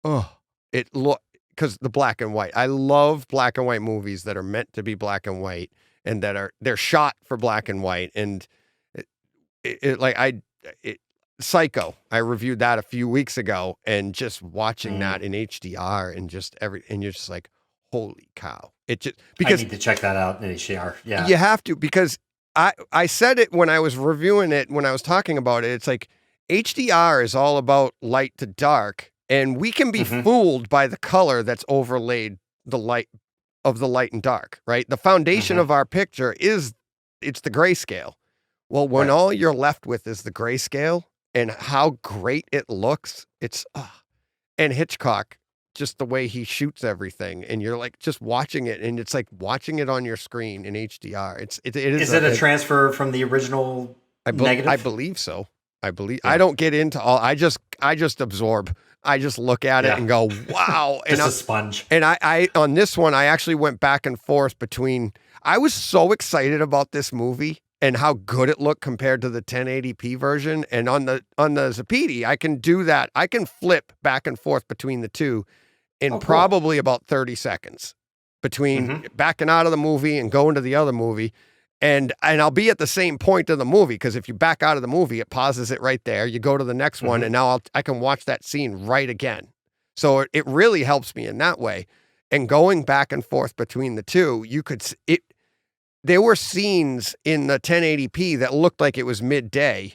because the black and white. I love black and white movies that are meant to be black and white and they're shot for black and white. And Psycho, I reviewed that a few weeks ago, and just watching that in HDR and and you're just like, holy cow. I need to check that out in HDR. Yeah. You have to, because I said it when I was reviewing it, when I was talking about it, it's like HDR is all about light to dark, and we can be fooled by the color that's overlaid the light and dark, right? The foundation of our picture it's the grayscale. Well, when all you're left with is the grayscale and how great it looks, and Hitchcock, just the way he shoots everything, and you're like just watching it, and it's like watching it on your screen in HDR. It is. Is it a transfer from the original negative? I believe so. I don't get into all. I just absorb. I just look at it and go, wow. Just a sponge. And I on this one, I actually went back and forth between. I was so excited about this movie and how good it looked compared to the 1080p version. And on the Zapiti, I can do that. I can flip back and forth between the two in probably about 30 seconds between backing out of the movie and going to the other movie. And I'll be at the same point of the movie, because if you back out of the movie, it pauses it right there. You go to the next one, and now I can watch that scene right again. So it really helps me in that way. And going back and forth between the two, there were scenes in the 1080p that looked like it was midday.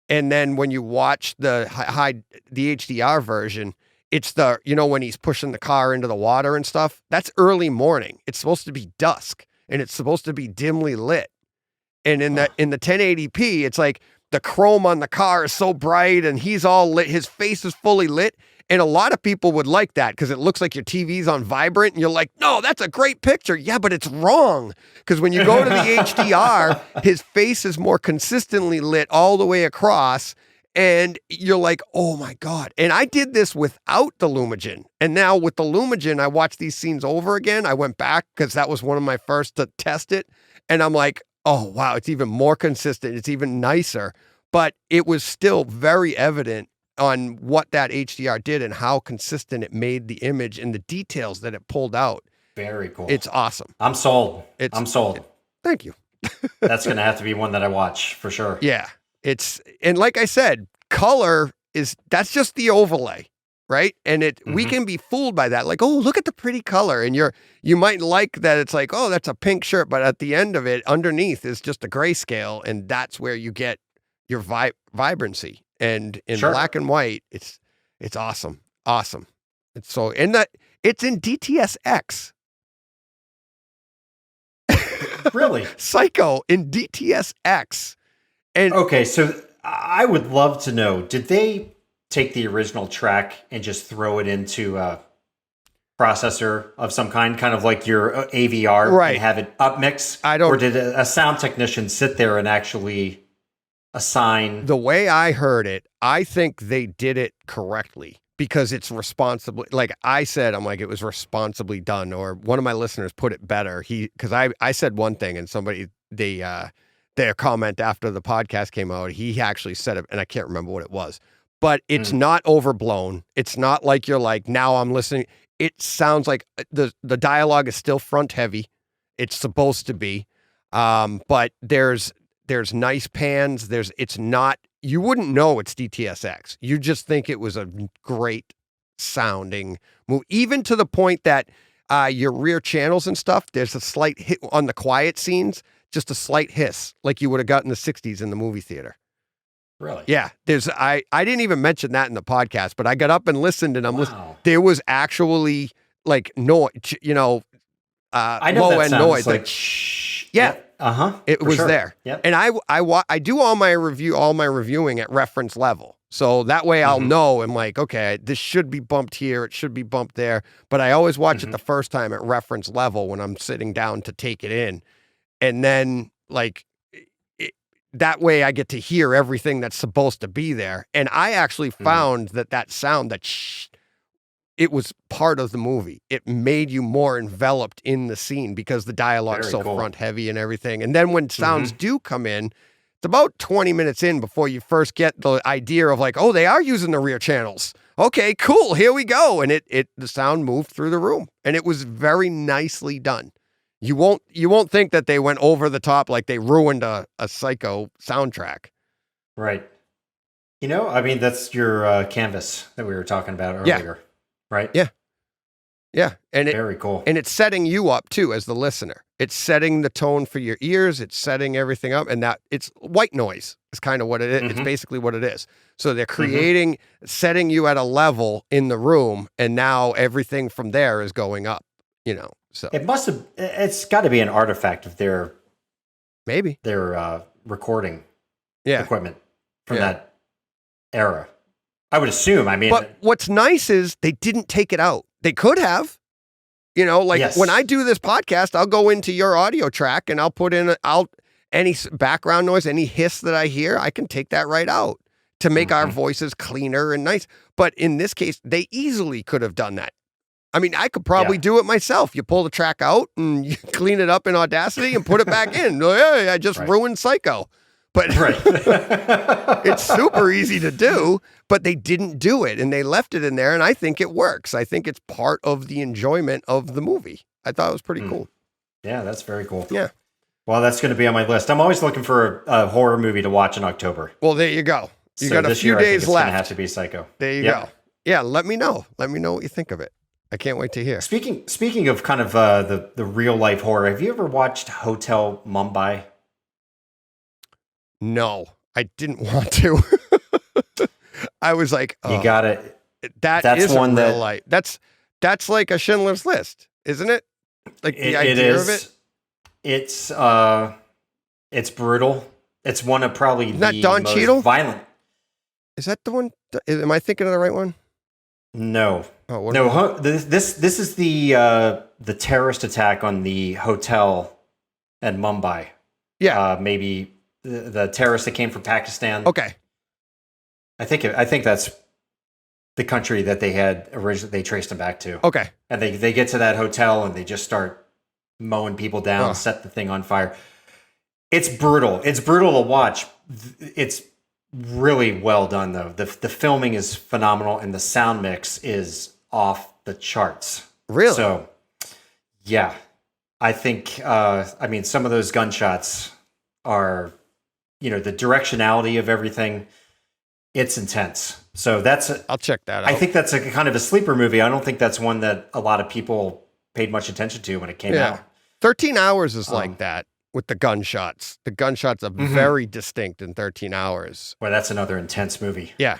And then when you watch the HDR version, it's when he's pushing the car into the water and stuff, that's early morning. It's supposed to be dusk, and it's supposed to be dimly lit. And in the 1080p, it's like the chrome on the car is so bright and he's all lit. His face is fully lit. And a lot of people would like that because it looks like your TV's on vibrant, and you're like, no, that's a great picture. Yeah, but it's wrong. Because when you go to the HDR, his face is more consistently lit all the way across. And you're like, oh my God. And I did this without the Lumigen. And now with the Lumigen, I watched these scenes over again. I went back because that was one of my first to test it. And I'm like, oh wow, it's even more consistent. It's even nicer. But it was still very evident on what that HDR did and how consistent it made the image and the details that it pulled out. Very cool. It's awesome. I'm sold. I'm sold. Thank you. That's going to have to be one that I watch for sure. Yeah. And like I said, color that's just the overlay, right? And we can be fooled by that. Like, oh, look at the pretty color. And you might like that. It's like, oh, that's a pink shirt. But at the end of it, underneath is just a grayscale. And that's where you get your vibrancy. And in black and white, it's awesome. Awesome. It's it's in DTSX. Really? Psycho in DTSX. And okay, so I would love to know, did they take the original track and just throw it into a processor of some kind of like your AVR, and have it upmix? Or did a sound technician sit there and actually assign? The way I heard it, I think they did it correctly, because it's responsibly, like I said, I'm like, it was responsibly done, or one of my listeners put it better. Because I said one thing and somebody, their comment after the podcast came out, he actually said it, and I can't remember what it was, but it's not overblown. It's not like you're like, now I'm listening. It sounds like the dialogue is still front heavy. It's supposed to be, but there's nice pans. It's not, you wouldn't know it's DTSX. You just think it was a great sounding movie, even to the point that your rear channels and stuff, there's a slight hit on the quiet scenes, just a slight hiss like you would have got in the 60s in the movie theater. Really? Yeah. I didn't even mention that in the podcast, but I got up and listened, and listening. There was actually like noise, I know low that end sounds noise. like shh. Yeah. It For was sure. there. Yep. And I do all my reviewing at reference level. So that way I'll know, I'm like, okay, this should be bumped here. It should be bumped there. But I always watch it the first time at reference level when I'm sitting down to take it in. And then that way I get to hear everything that's supposed to be there. And I actually found that sound, that shh, it was part of the movie. It made you more enveloped in the scene because the dialogue's so front heavy and everything. And then when sounds do come in, it's about 20 minutes in before you first get the idea of like, oh, they are using the rear channels. Okay, cool. Here we go. And the sound moved through the room, and it was very nicely done. You won't think that they went over the top, like they ruined a Psycho soundtrack. Right. I mean, that's your canvas that we were talking about earlier. Right? Yeah. Yeah. And very cool. And it's setting you up too as the listener. It's setting the tone for your ears. It's setting everything up, and that it's white noise is kind of what it is. It's basically what it is. So they're creating, setting you at a level in the room, and now everything from there is going up, so it's got to be an artifact of their recording equipment from that era. I would assume. I mean, but what's nice is they didn't take it out. They could have, when I do this podcast, I'll go into your audio track and I'll put in any background noise, any hiss that I hear, I can take that right out to make our voices cleaner and nice. But in this case, they easily could have done that. I mean, I could probably do it myself. You pull the track out and you clean it up in Audacity and put it back in. Hey, I just ruined Psycho. But it's super easy to do, but they didn't do it, and they left it in there, and I think it works. I think it's part of the enjoyment of the movie. I thought it was pretty cool. Yeah, that's very cool. Yeah. Well, that's going to be on my list. I'm always looking for a horror movie to watch in October. Well, there you go. You got a few days left. It's going to have to be Psycho. There you go. Yeah, let me know. Let me know what you think of it. I can't wait to hear. Speaking of kind of the real life horror, have you ever watched Hotel Mumbai? No, I didn't want to. I was like, oh, you got it. That's one real life. That's like a Schindler's List, isn't it? Like the idea of it. It's brutal. It's one of probably Isn't that the Don most Cheadle? violent. Is that the one? Am I thinking of the right one? No. Oh, no. This is the terrorist attack on the hotel in Mumbai. Yeah. Maybe the terrorists that came from Pakistan. Okay. I think that's the country that they had originally. They traced them back to. Okay. And they get to that hotel and they just start mowing people down, set the thing on fire. It's brutal. It's brutal to watch. It's really well done though. The filming is phenomenal and the sound mix is off the charts. Really? So, yeah, I think. Some of those gunshots are, the directionality of everything. It's intense. So I'll check that out. I think that's a kind of a sleeper movie. I don't think that's one that a lot of people paid much attention to when it came out. 13 Hours is like that with the gunshots. The gunshots are very distinct in 13 Hours. Well, that's another intense movie. Yeah.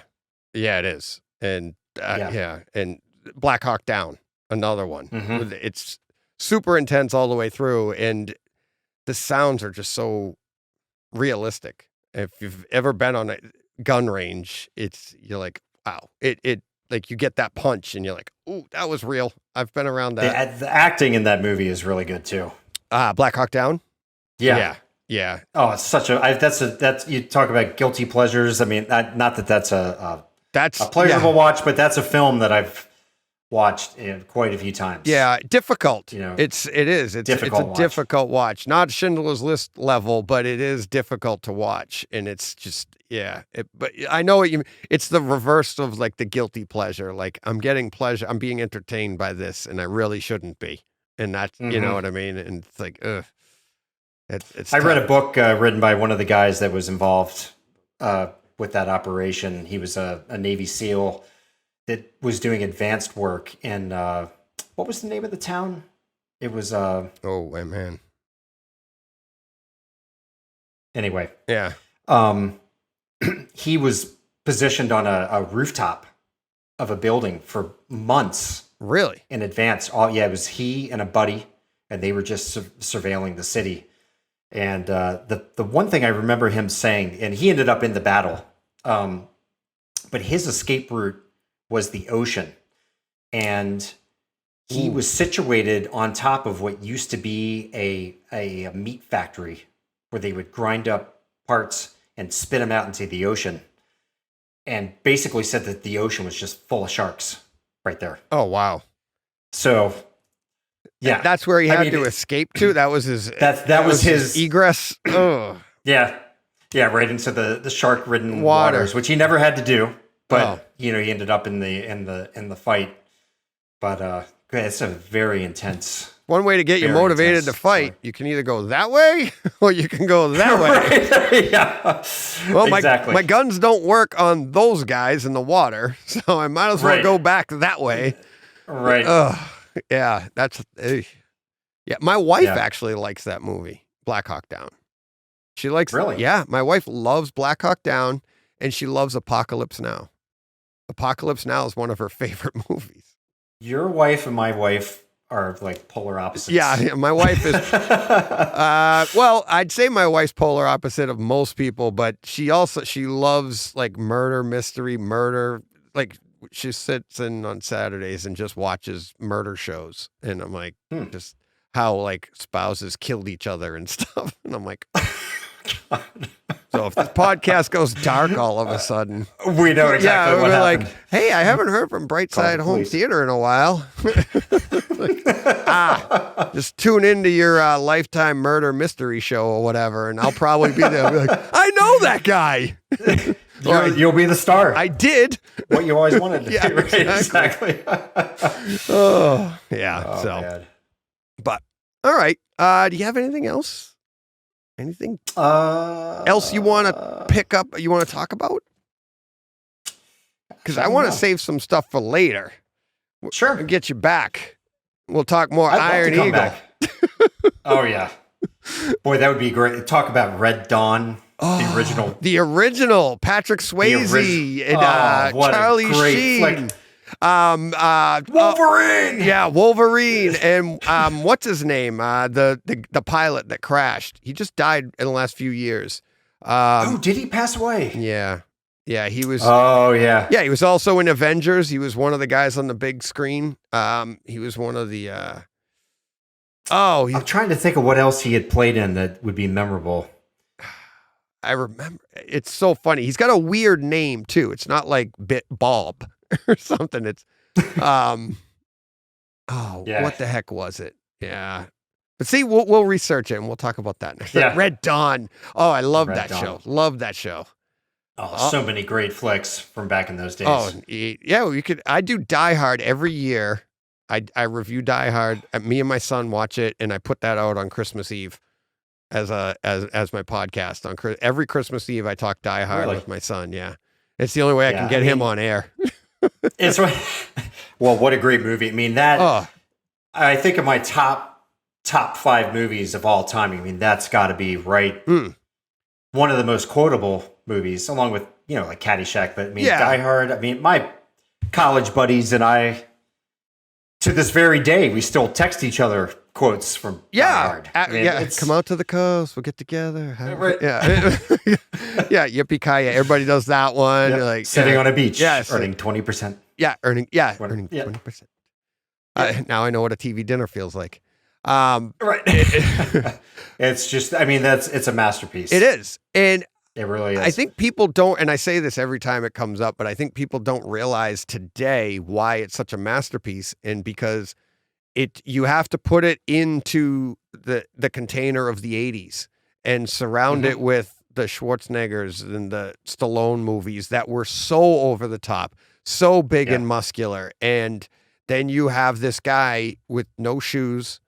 Yeah, it is. And and Black Hawk Down, another one. It's super intense all the way through, and the sounds are just so realistic. If you've ever been on a gun range, you're like, wow. It like you get that punch and you're like, ooh, that was real. I've been around that. The acting in that movie is really good too. Black Hawk Down? Yeah. Yeah. Oh, it's such that's you talk about guilty pleasures. I mean, not that that's a That's a pleasurable watch, but that's a film that I've watched quite a few times. Yeah, difficult. You know, it is. It's a difficult watch. Not Schindler's List level, but it is difficult to watch, and it's just but I know what you mean. It's the reverse of like the guilty pleasure. Like I'm getting pleasure. I'm being entertained by this, and I really shouldn't be. And that's you know what I mean. And it's like, ugh. I read a book written by one of the guys that was involved with that operation. He was a Navy SEAL that was doing advanced work in what was the name of the town? It was oh man. Anyway, yeah. He was positioned on a rooftop of a building for months. Really? In advance. It was he and a buddy, and they were just surveilling the city. And the one thing I remember him saying, and he ended up in the battle, but his escape route was the ocean. And he was situated on top of what used to be a meat factory where they would grind up parts and spit them out into the ocean. And basically said that the ocean was just full of sharks right there. Oh, wow. So... yeah, that's where he had to escape to. That was his. That was his egress. Oh, yeah, right into the shark-ridden waters, which he never had to do. But he ended up in the fight. But it's a very intense. One way to get you motivated to fight, you can either go that way or you can go that way. Yeah. Well, exactly. my guns don't work on those guys in the water, so I might as well go back that way. Right. Yeah, that's yeah. My wife actually likes that movie, Black Hawk Down. She likes really. Yeah, my wife loves Black Hawk Down, and she loves Apocalypse Now. Apocalypse Now is one of her favorite movies. Your wife and my wife are like polar opposites. Yeah, my wife is. Well, I'd say my wife's polar opposite of most people, but she loves like mystery, like. She sits in on Saturdays and just watches murder shows. And I'm like, just how like spouses killed each other and stuff. And I'm like, so if this podcast goes dark all of a sudden, we know exactly what happened. Like, hey, I haven't heard from Brightside Home Theater in a while. Just tune into your Lifetime murder mystery show or whatever. And I'll probably be there. I'll be like, I know that guy. You'll be the star. I did what you always wanted to do. Right? Exactly. Oh, yeah. Oh, man. But all right. Do you have anything else? Anything else you want to pick up? You want to talk about? Because I want to save some stuff for later. Sure. We'll get you back. We'll talk more Iron Eagle. Oh yeah. Boy, that would be great. Talk about Red Dawn. The original Patrick Swayze and Charlie Sheen. Wolverine. Wolverine. And what's his name? The pilot that crashed. He just died in the last few years. Did he pass away? Yeah, he was. Oh, yeah. Yeah, he was also in Avengers. He was one of the guys on the big screen. He was one of the. I'm trying to think of what else he had played in that would be memorable. I remember. It's so funny. He's got a weird name too. It's not like Bob or something. It's what the heck was it? Yeah. But see, we'll research it and we'll talk about that next. Yeah. Red Dawn. Oh, I love that show. Love that show. Oh, so many great flicks from back in those days. Oh, yeah. I do Die Hard every year. I review Die Hard. Me and my son watch it, and I put that out on Christmas Eve as my podcast. On every Christmas Eve, I talk Die Hard with my son. Yeah, it's the only way I can get him on air. It's well, what a great movie. I mean that. I think of my top 5 movies of all time. I mean that's got to be right. One of the most quotable movies, along with like Caddyshack. But I mean Die Hard. I mean my college buddies and I. To this very day, we still text each other quotes from Die Hard. Come out to the coast. We'll get together. Right. Yeah. Yeah. Yippee-ki-yay. Everybody does that one. Yep. Like sitting on a beach, yes. earning 20%. Yeah, earning 20%. Now I know what a TV dinner feels like. Right. It's just, I mean, it's a masterpiece. It is. And It really is. I think people don't, and I say this every time it comes up, but I think people don't realize today why it's such a masterpiece, and because you have to put it into the container of the 80s and surround it with the Schwarzeneggers and the Stallone movies that were so over the top, so big and muscular. And then you have this guy with no shoes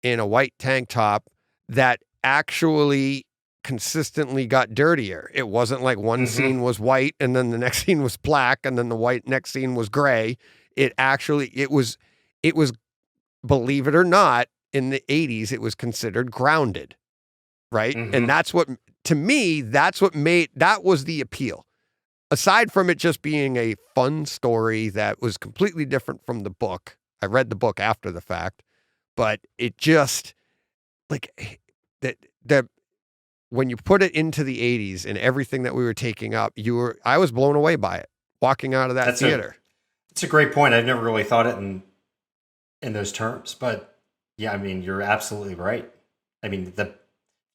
in a white tank top that actually consistently got dirtier. It wasn't like one scene was white and then the next scene was black and then the next scene was gray. It was, believe it or not, in the 80s, it was considered grounded, right? And that's what, to me, that was the appeal. Aside from it just being a fun story that was completely different from the book. I read the book after the fact, but it just, like, that when you put it into the 80s and everything that we were taking up, I was blown away by it, walking out of that theater. It's a great point. I've never really thought it in those terms, but yeah, I mean, you're absolutely right. I mean,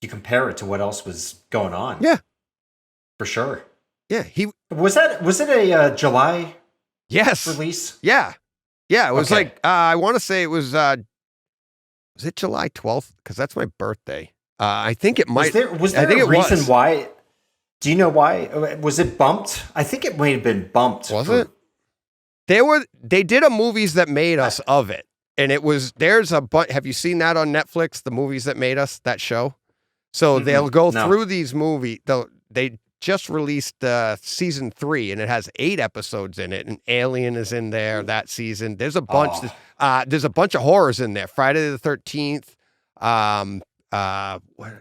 you compare it to what else was going on. Yeah, for sure. Yeah, was it a July release? Yeah. It was like I want to say it was it July 12th? Because that's my birthday. I think it might. Was there a reason why? Do you know why? Was it bumped? I think it might have been bumped. Was it? They did a Movies That Made Us of it. And there's a bunch. Have you seen that on Netflix? The Movies That Made Us, that show? So they'll go through these movies. They just released season 3 and it has 8 episodes in it. And Alien is in there that season. There's a bunch. There's a bunch of horrors in there. Friday the 13th.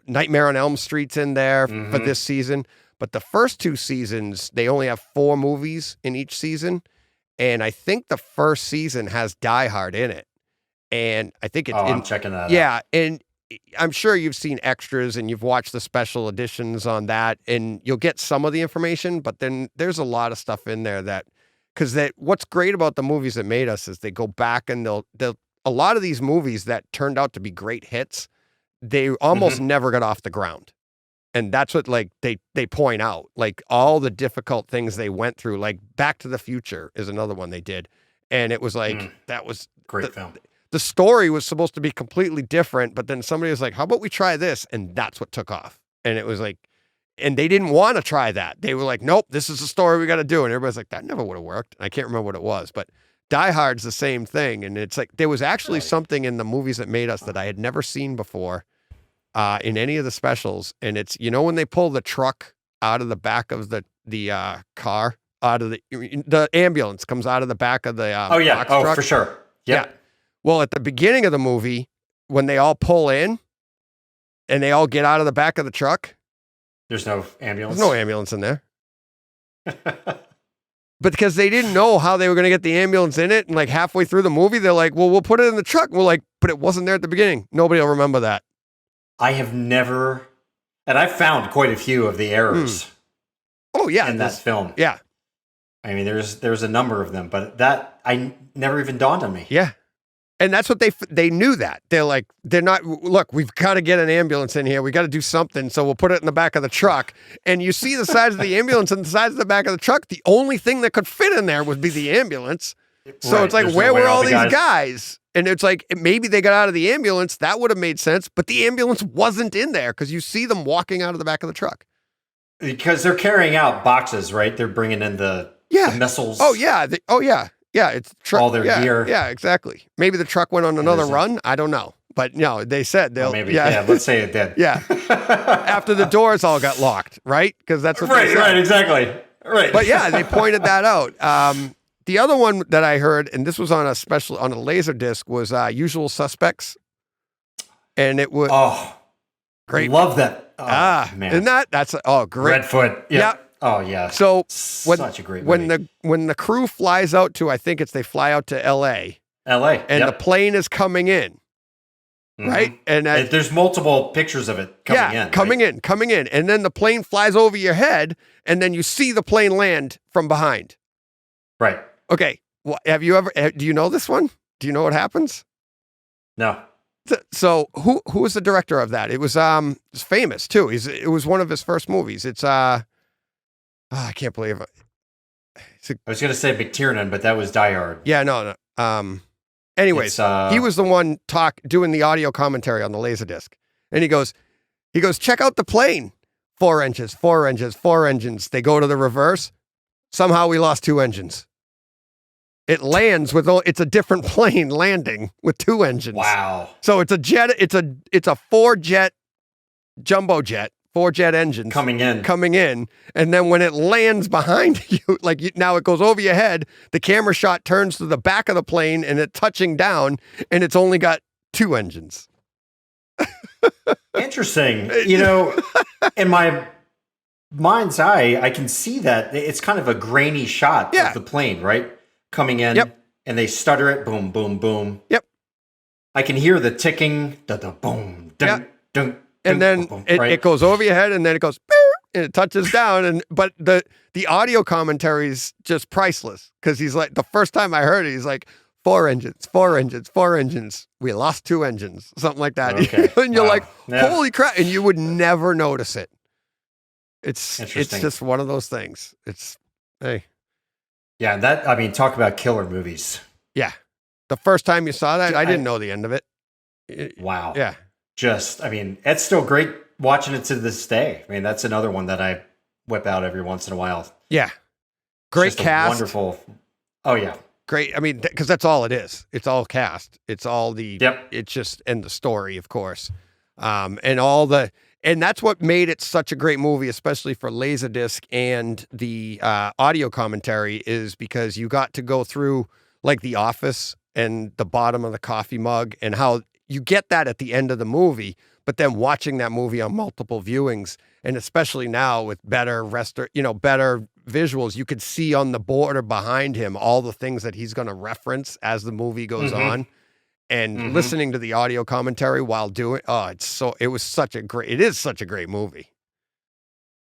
Nightmare on Elm Street's in there for this season. But the first 2 seasons, they only have 4 movies in each season. And I think the first season has Die Hard in it. And I think I'm checking that out. Yeah, and I'm sure you've seen extras and you've watched the special editions on that, and you'll get some of the information, but then there's a lot of stuff in there what's great about the Movies That Made Us is they go back and they'll a lot of these movies that turned out to be great hits, they almost never got off the ground. And that's what, like, they point out, like, all the difficult things they went through. Like Back to the Future is another one they did. And it was like, that was great film. The story was supposed to be completely different, but then somebody was like, how about we try this? And that's what took off. And it was like, and they didn't want to try that. They were like, nope, this is the story we got to do. And everybody's like, that never would have worked. And I can't remember what it was, but Die Hard's the same thing. And it's like, there was actually something in the Movies That Made Us that I had never seen before in any of the specials. And it's, when they pull the truck out of the back of the car, out of the ambulance comes out of the back of the box truck. For sure. Yep. Yeah. Well, at the beginning of the movie, when they all pull in and they all get out of the back of the truck, there's no ambulance. There's no ambulance in there. But because they didn't know how they were going to get the ambulance in it, and like halfway through the movie, they're like, well, we'll put it in the truck. We're like, but it wasn't there at the beginning. Nobody will remember that. I have never, and I've found quite a few of the errors. Oh, yeah. In that film. Yeah. I mean, there's a number of them, but that never even dawned on me. Yeah. And that's what they knew that. Look, we've got to get an ambulance in here. We got to do something. So we'll put it in the back of the truck. And you see the size of the ambulance and the size of the back of the truck. The only thing that could fit in there would be the ambulance. So it's like, where were all these guys? And it's like, maybe they got out of the ambulance. That would have made sense. But the ambulance wasn't in there because you see them walking out of the back of the truck. Because they're carrying out boxes, right? They're bringing in the missiles. Oh, yeah. Yeah, it's all their gear. Yeah, exactly. Maybe the truck went on another run. I don't know. But no, they said they'll. Maybe, let's say it did. Yeah. After the doors all got locked, right? Because that's what they said. Right, exactly. Right. But yeah, they pointed that out. The other one that I heard, and this was on a laser disc, was Usual Suspects. And it was great. Love that. Man. Isn't that's great. Redfoot. Yeah. Oh yeah. So such a great movie. when the crew flies out to, I think they fly out to LA. And the plane is coming in. Right? And there's multiple pictures of it coming in. Coming in. And then the plane flies over your head and then you see the plane land from behind. Right. Okay. Well, do you know this one? Do you know what happens? No. So who was the director of that? It was it's famous too. It was one of his first movies. It's I can't believe it. I was going to say McTiernan, but that was Die Hard. Yeah, no. Anyways, he was the one doing the audio commentary on the Laserdisc, and he goes, check out the plane. 4 engines, 4 engines, 4 engines. They go to the reverse. Somehow we lost 2 engines. It lands it's a different plane landing with 2 engines. Wow. So it's a jet. It's a 4-jet jumbo jet, 4-jet engines coming in. And then when it lands behind you, now it goes over your head, the camera shot turns to the back of the plane and it's touching down, and it's only got 2 engines. Interesting. In my mind's eye, I can see that it's kind of a grainy shot of the plane, right? Coming in, and they stutter it, boom, boom, boom. Yep. I can hear the ticking, the boom, dun, dun, and then boom, it goes over your head, and then it goes, and it touches down. But the audio commentary is just priceless, because he's like, the first time I heard it, he's like, 4 engines, 4 engines, 4 engines. We lost 2 engines, something like that. Okay. And you're like, holy crap! And you would never notice it. It's just one of those things. Hey. Yeah, talk about killer movies. Yeah. The first time you saw that, I didn't know the end of it. Wow. Yeah. It's still great watching it to this day. That's another one that I whip out every once in a while. Yeah. Great cast. Wonderful. Oh, yeah. Great. Because that's all it is. It's all cast. It's all it's just, and the story, of course. And that's what made it such a great movie, especially for Laserdisc and the audio commentary, is because you got to go through like The Office and the bottom of the coffee mug, and how you get that at the end of the movie, but then watching that movie on multiple viewings, and especially now with better visuals, you could see on the border behind him all the things that he's going to reference as the movie goes on. And listening to the audio commentary while doing, it is such a great movie.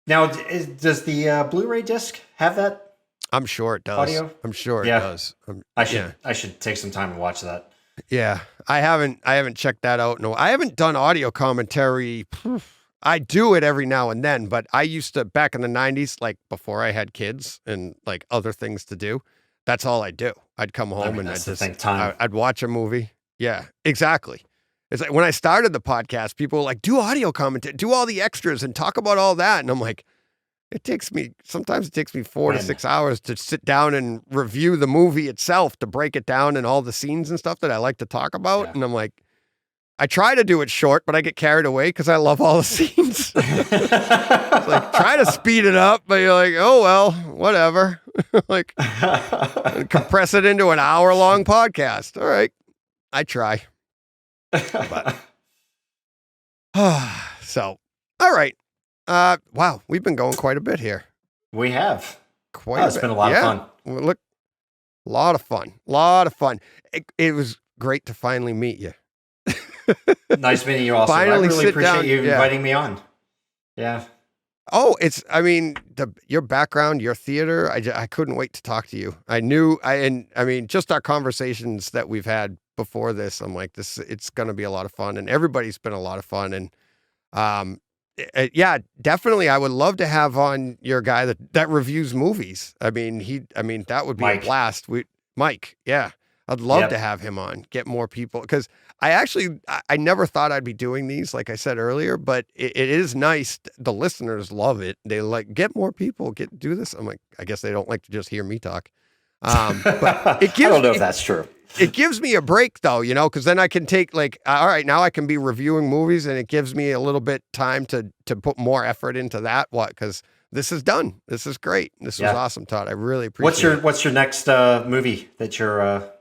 Now, does the Blu-ray disc have that? I'm sure it does. Audio? I'm sure it does. I should take some time to watch that. Yeah, I haven't checked that out. No, I haven't done audio commentary. I do it every now and then, but I used to, back in the 90s, like before I had kids and like other things to do. That's all I do. I'd come home and I'd watch a movie. Yeah, exactly. It's like when I started the podcast, people were like, do audio commentary, do all the extras and talk about all that. And I'm like, sometimes it takes me 4 to 6 hours to sit down and review the movie itself, to break it down and all the scenes and stuff that I like to talk about. Yeah. And I'm like, I try to do it short, but I get carried away because I love all the scenes. It's like, try to speed it up, but you're like, oh, well, whatever. Like, compress it into an hour-long podcast. All right. I try. But, so, all right. Wow, we've been going quite a bit here. We have. It's been a lot of fun. Look, a lot of fun. It was great to finally meet you. Nice meeting you also. Finally, I really appreciate you inviting me on. Yeah. Oh, your background, your theater. I couldn't wait to talk to you. Just our conversations that we've had before this, I'm like, it's going to be a lot of fun, and everybody's been a lot of fun. And, definitely. I would love to have on your guy that reviews movies. That would be Mike. A blast. Mike. Yeah. I'd love to have him on, get more people, because I never thought I'd be doing these, like I said earlier, but it is nice. The listeners love it. They like, get more people, do this. I'm like, I guess they don't like to just hear me talk. But it gives, I don't know if that's true. It gives me a break though, because then I can take all right, now I can be reviewing movies, and it gives me a little bit time to put more effort into that. Because this is done. This is great. This was awesome, Todd. I really appreciate it. What's your next movie that you're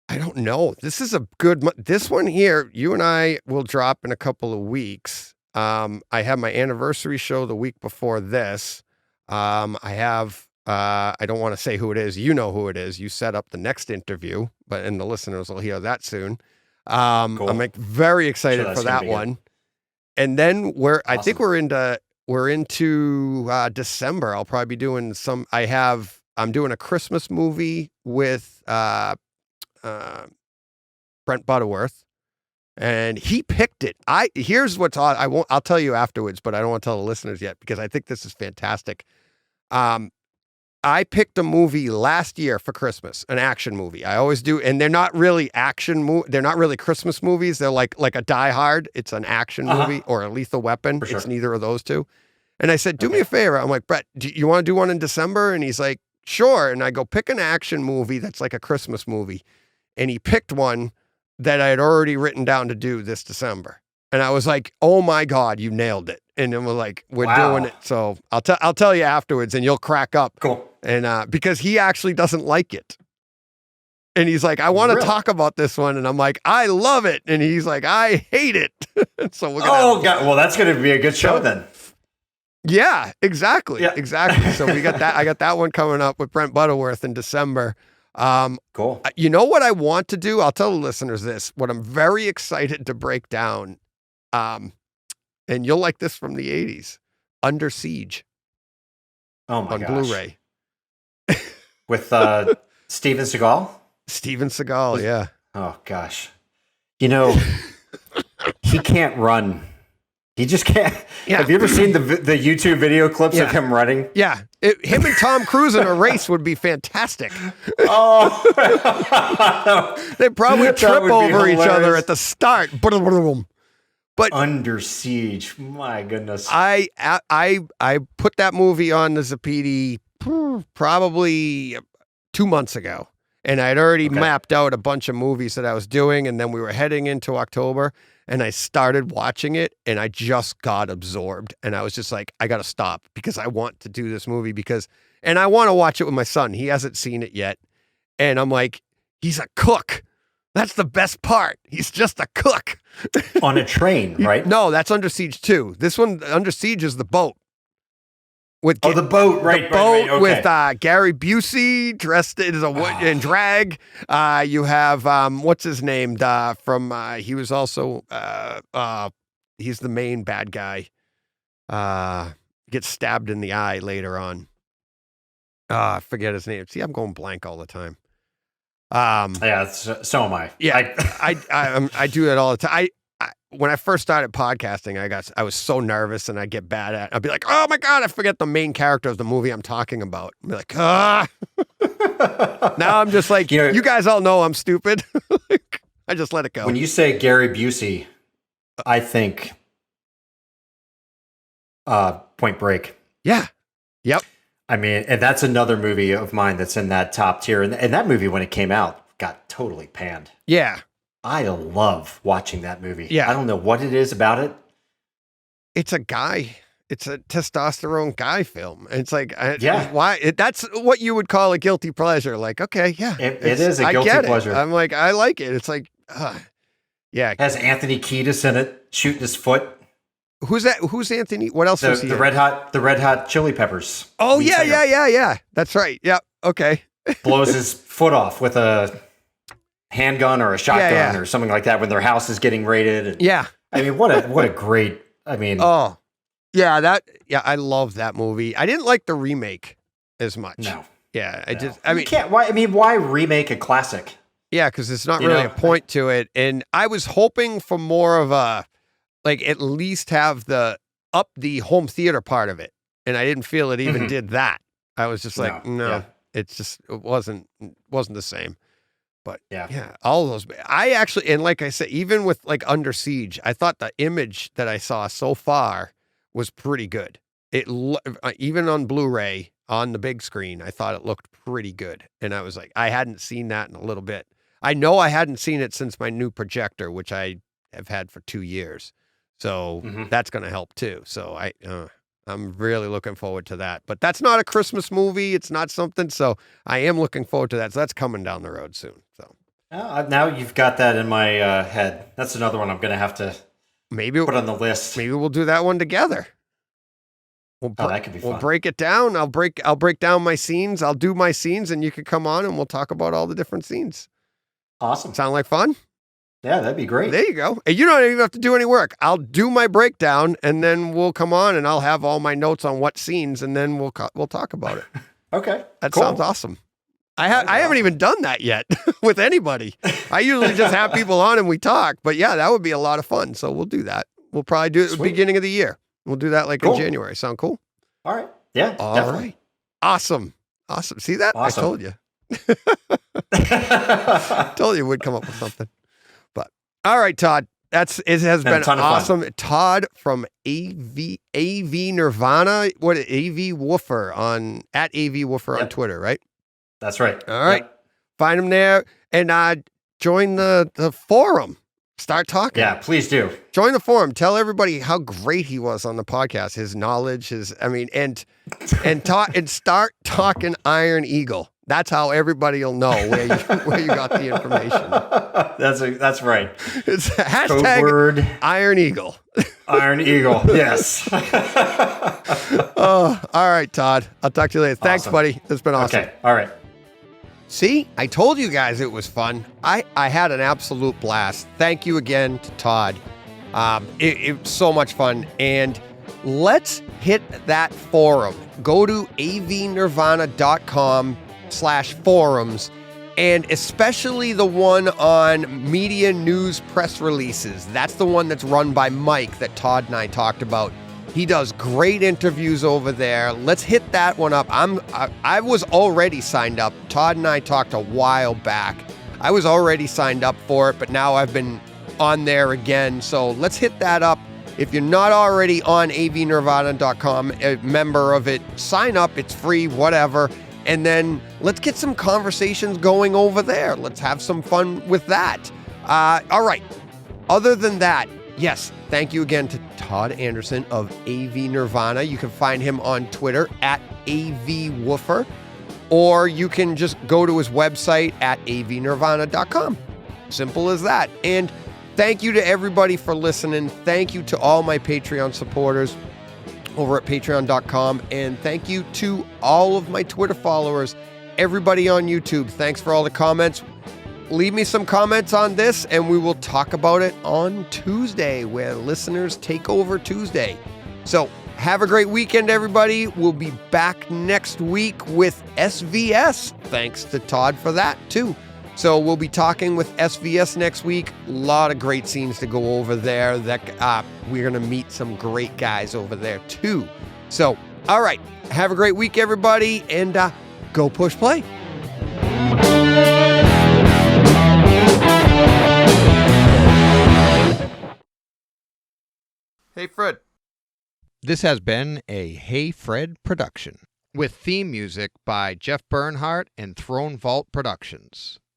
I don't know. This is a good this one here, you and I will drop in a couple of weeks. I have my anniversary show the week before this. I have I don't want to say who it is. You know who it is. You set up the next interview, and the listeners will hear that soon. Cool. I'm very excited for that one. Good. And then I think we're into December. I'll probably be doing I'm doing a Christmas movie with Brent Butterworth. and he picked it. Here's what's odd. I'll tell you afterwards, but I don't want to tell the listeners yet because I think this is fantastic. I picked a movie last year for Christmas, an action movie. I always do, and they're not really they're not really Christmas movies. They're like a Die Hard. It's an action movie, or a Lethal Weapon. For sure. It's neither of those two. And I said, do me a favor. I'm like, Brett, do you want to do one in December? And he's like, sure. And I go, pick an action movie that's like a Christmas movie. And he picked one that I had already written down to do this December. And I was like, oh my God, you nailed it. And then we're doing it. So I'll tell you afterwards and you'll crack up. Cool. And because he actually doesn't like it. And he's like, I want to talk about this one. And I'm like, I love it. And he's like, I hate it. So we're going well, that's going to be a good show then. Yeah, exactly. Yeah. Exactly. So we got that. I got that one coming up with Brent Butterworth in December. Cool. You know what I want to do? I'll tell the listeners this, what I'm very excited to break down. And you'll like this from the 80s, Under Siege. Oh my gosh. On Blu-ray. With Steven Seagal? Steven Seagal, yeah. Oh gosh. You know, he can't run. He just can't. Yeah. Have you ever seen the YouTube video clips of him running? Yeah. Him and Tom Cruise in a race would be fantastic. Oh. They'd probably trip over each other at the start. But Under Siege, my goodness. I put that movie on the Zapidi probably 2 months ago. And I'd already mapped out a bunch of movies that I was doing. And then we were heading into October. And I started watching it and I just got absorbed. And I was just like, I got to stop because I want to do this movie and I want to watch it with my son. He hasn't seen it yet. And I'm like, he's a cook. That's the best part. He's just a cook. On a train, right? No, that's Under Siege 2. This one, Under Siege, is the boat. The boat, right? The boat right. Okay. with Gary Busey dressed as in drag. You have what's his name from? He was also he's the main bad guy. Gets stabbed in the eye later on. I forget his name. See, I'm going blank all the time. Yeah, so am I. Yeah, I do that all the time. When I first started podcasting, I was so nervous and I'd get bad at it. I'd be like, oh my God, I forget the main character of the movie I'm talking about. I'd be like, Now I'm just like, you guys all know I'm stupid. I just let it go. When you say Gary Busey, I think Point Break. Yeah. Yep. I mean, and that's another movie of mine that's in that top tier. And that movie, when it came out, got totally panned. Yeah. I love watching that movie. Yeah. I don't know what it is about it. It's a testosterone guy film. And it's like, yeah. That's what you would call a guilty pleasure. Like, okay, yeah. It is a guilty pleasure. I'm like, I like it. It's like, yeah. It has Anthony Kiedis in it, shooting his foot. Who's that? Who's Anthony? What else was he in? The Red Hot Chili Peppers. Oh, yeah. That's right. Yeah. Okay. Blows his foot off with a handgun or a shotgun or something like that when their house is getting raided. And, yeah. I mean, what a great, I mean. Oh, yeah. I love that movie. I didn't like the remake as much. No. Yeah. Why remake a classic? Yeah. Cause it's not really a point to it. And I was hoping for more of at least have the home theater part of it. And I didn't feel it even did that. I was just like, no. It wasn't the same. But yeah, all those. I actually, and like I said, even with like Under Siege, I thought the image that I saw so far was pretty good. Even on Blu-ray on the big screen, I thought it looked pretty good. And I was like, I hadn't seen that in a little bit. I know I hadn't seen it since my new projector, which I have had for 2 years. So that's going to help too. So I'm really looking forward to that. But that's not a Christmas movie. It's not something. So I am looking forward to that. So that's coming down the road soon. So now you've got that in my head. That's another one I'm going to have to put on the list. Maybe we'll do that one together. That could be fun. We'll break it down. I'll break down my scenes. I'll do my scenes and you can come on and we'll talk about all the different scenes. Awesome. Sound like fun? Yeah, that'd be great. There you go. And you don't even have to do any work. I'll do my breakdown and then we'll come on and I'll have all my notes on what scenes and then we'll talk about it. Okay. That sounds awesome. I haven't even done that yet with anybody. I usually just have people on and we talk. But yeah, that would be a lot of fun. So we'll do that. We'll probably do it at the beginning of the year. We'll do that in January. Sound cool? All right. Yeah. All definitely. right. Awesome. See that? Awesome. I told you. Told you we'd come up with something. But all right, Todd. It has been awesome. Todd from AV Nirvana. What AV Woofer at AV Woofer on Twitter, right? That's right. All right. Yep. Find him there and join the forum. Start talking. Yeah, please do. Join the forum. Tell everybody how great he was on the podcast. His knowledge, and start talking Iron Eagle. That's how everybody will know where you got the information. That's right. It's hashtag word Iron Eagle. Iron Eagle. Yes. Oh, all right, Todd. I'll talk to you later. Thanks, buddy. It's been awesome. Okay. All right. See, I told you guys it was fun. I had an absolute blast. Thank you again to Todd. It was so much fun. And let's hit that forum. Go to avnirvana.com/forums, and especially the one on media news press releases. That's the one that's run by Mike that Todd and I talked about. He does great interviews over there. Let's hit that one up. I was already signed up. Todd and I talked a while back. I was already signed up for it, but now I've been on there again. So let's hit that up. If you're not already on avnirvana.com, a member of it, sign up. It's free, whatever. And then let's get some conversations going over there. Let's have some fun with that. All right. Other than that, yes, thank you again to Todd Anderson of AV Nirvana. You can find him on Twitter at AVWoofer, or you can just go to his website at avnirvana.com. Simple as that. And thank you to everybody for listening. Thank you to all my Patreon supporters over at patreon.com. And thank you to all of my Twitter followers, everybody on YouTube. Thanks for all the comments. Leave me some comments on this, and we will talk about it on Tuesday, where listeners take over Tuesday. So have a great weekend, everybody. We'll be back next week with SVS. Thanks to Todd for that, too. So we'll be talking with SVS next week. A lot of great scenes to go over there. We're going to meet some great guys over there, too. So, all right. Have a great week, everybody, and go push play. Hey, Fred. This has been a Hey Fred production with theme music by Jeff Bernhardt and Throne Vault Productions.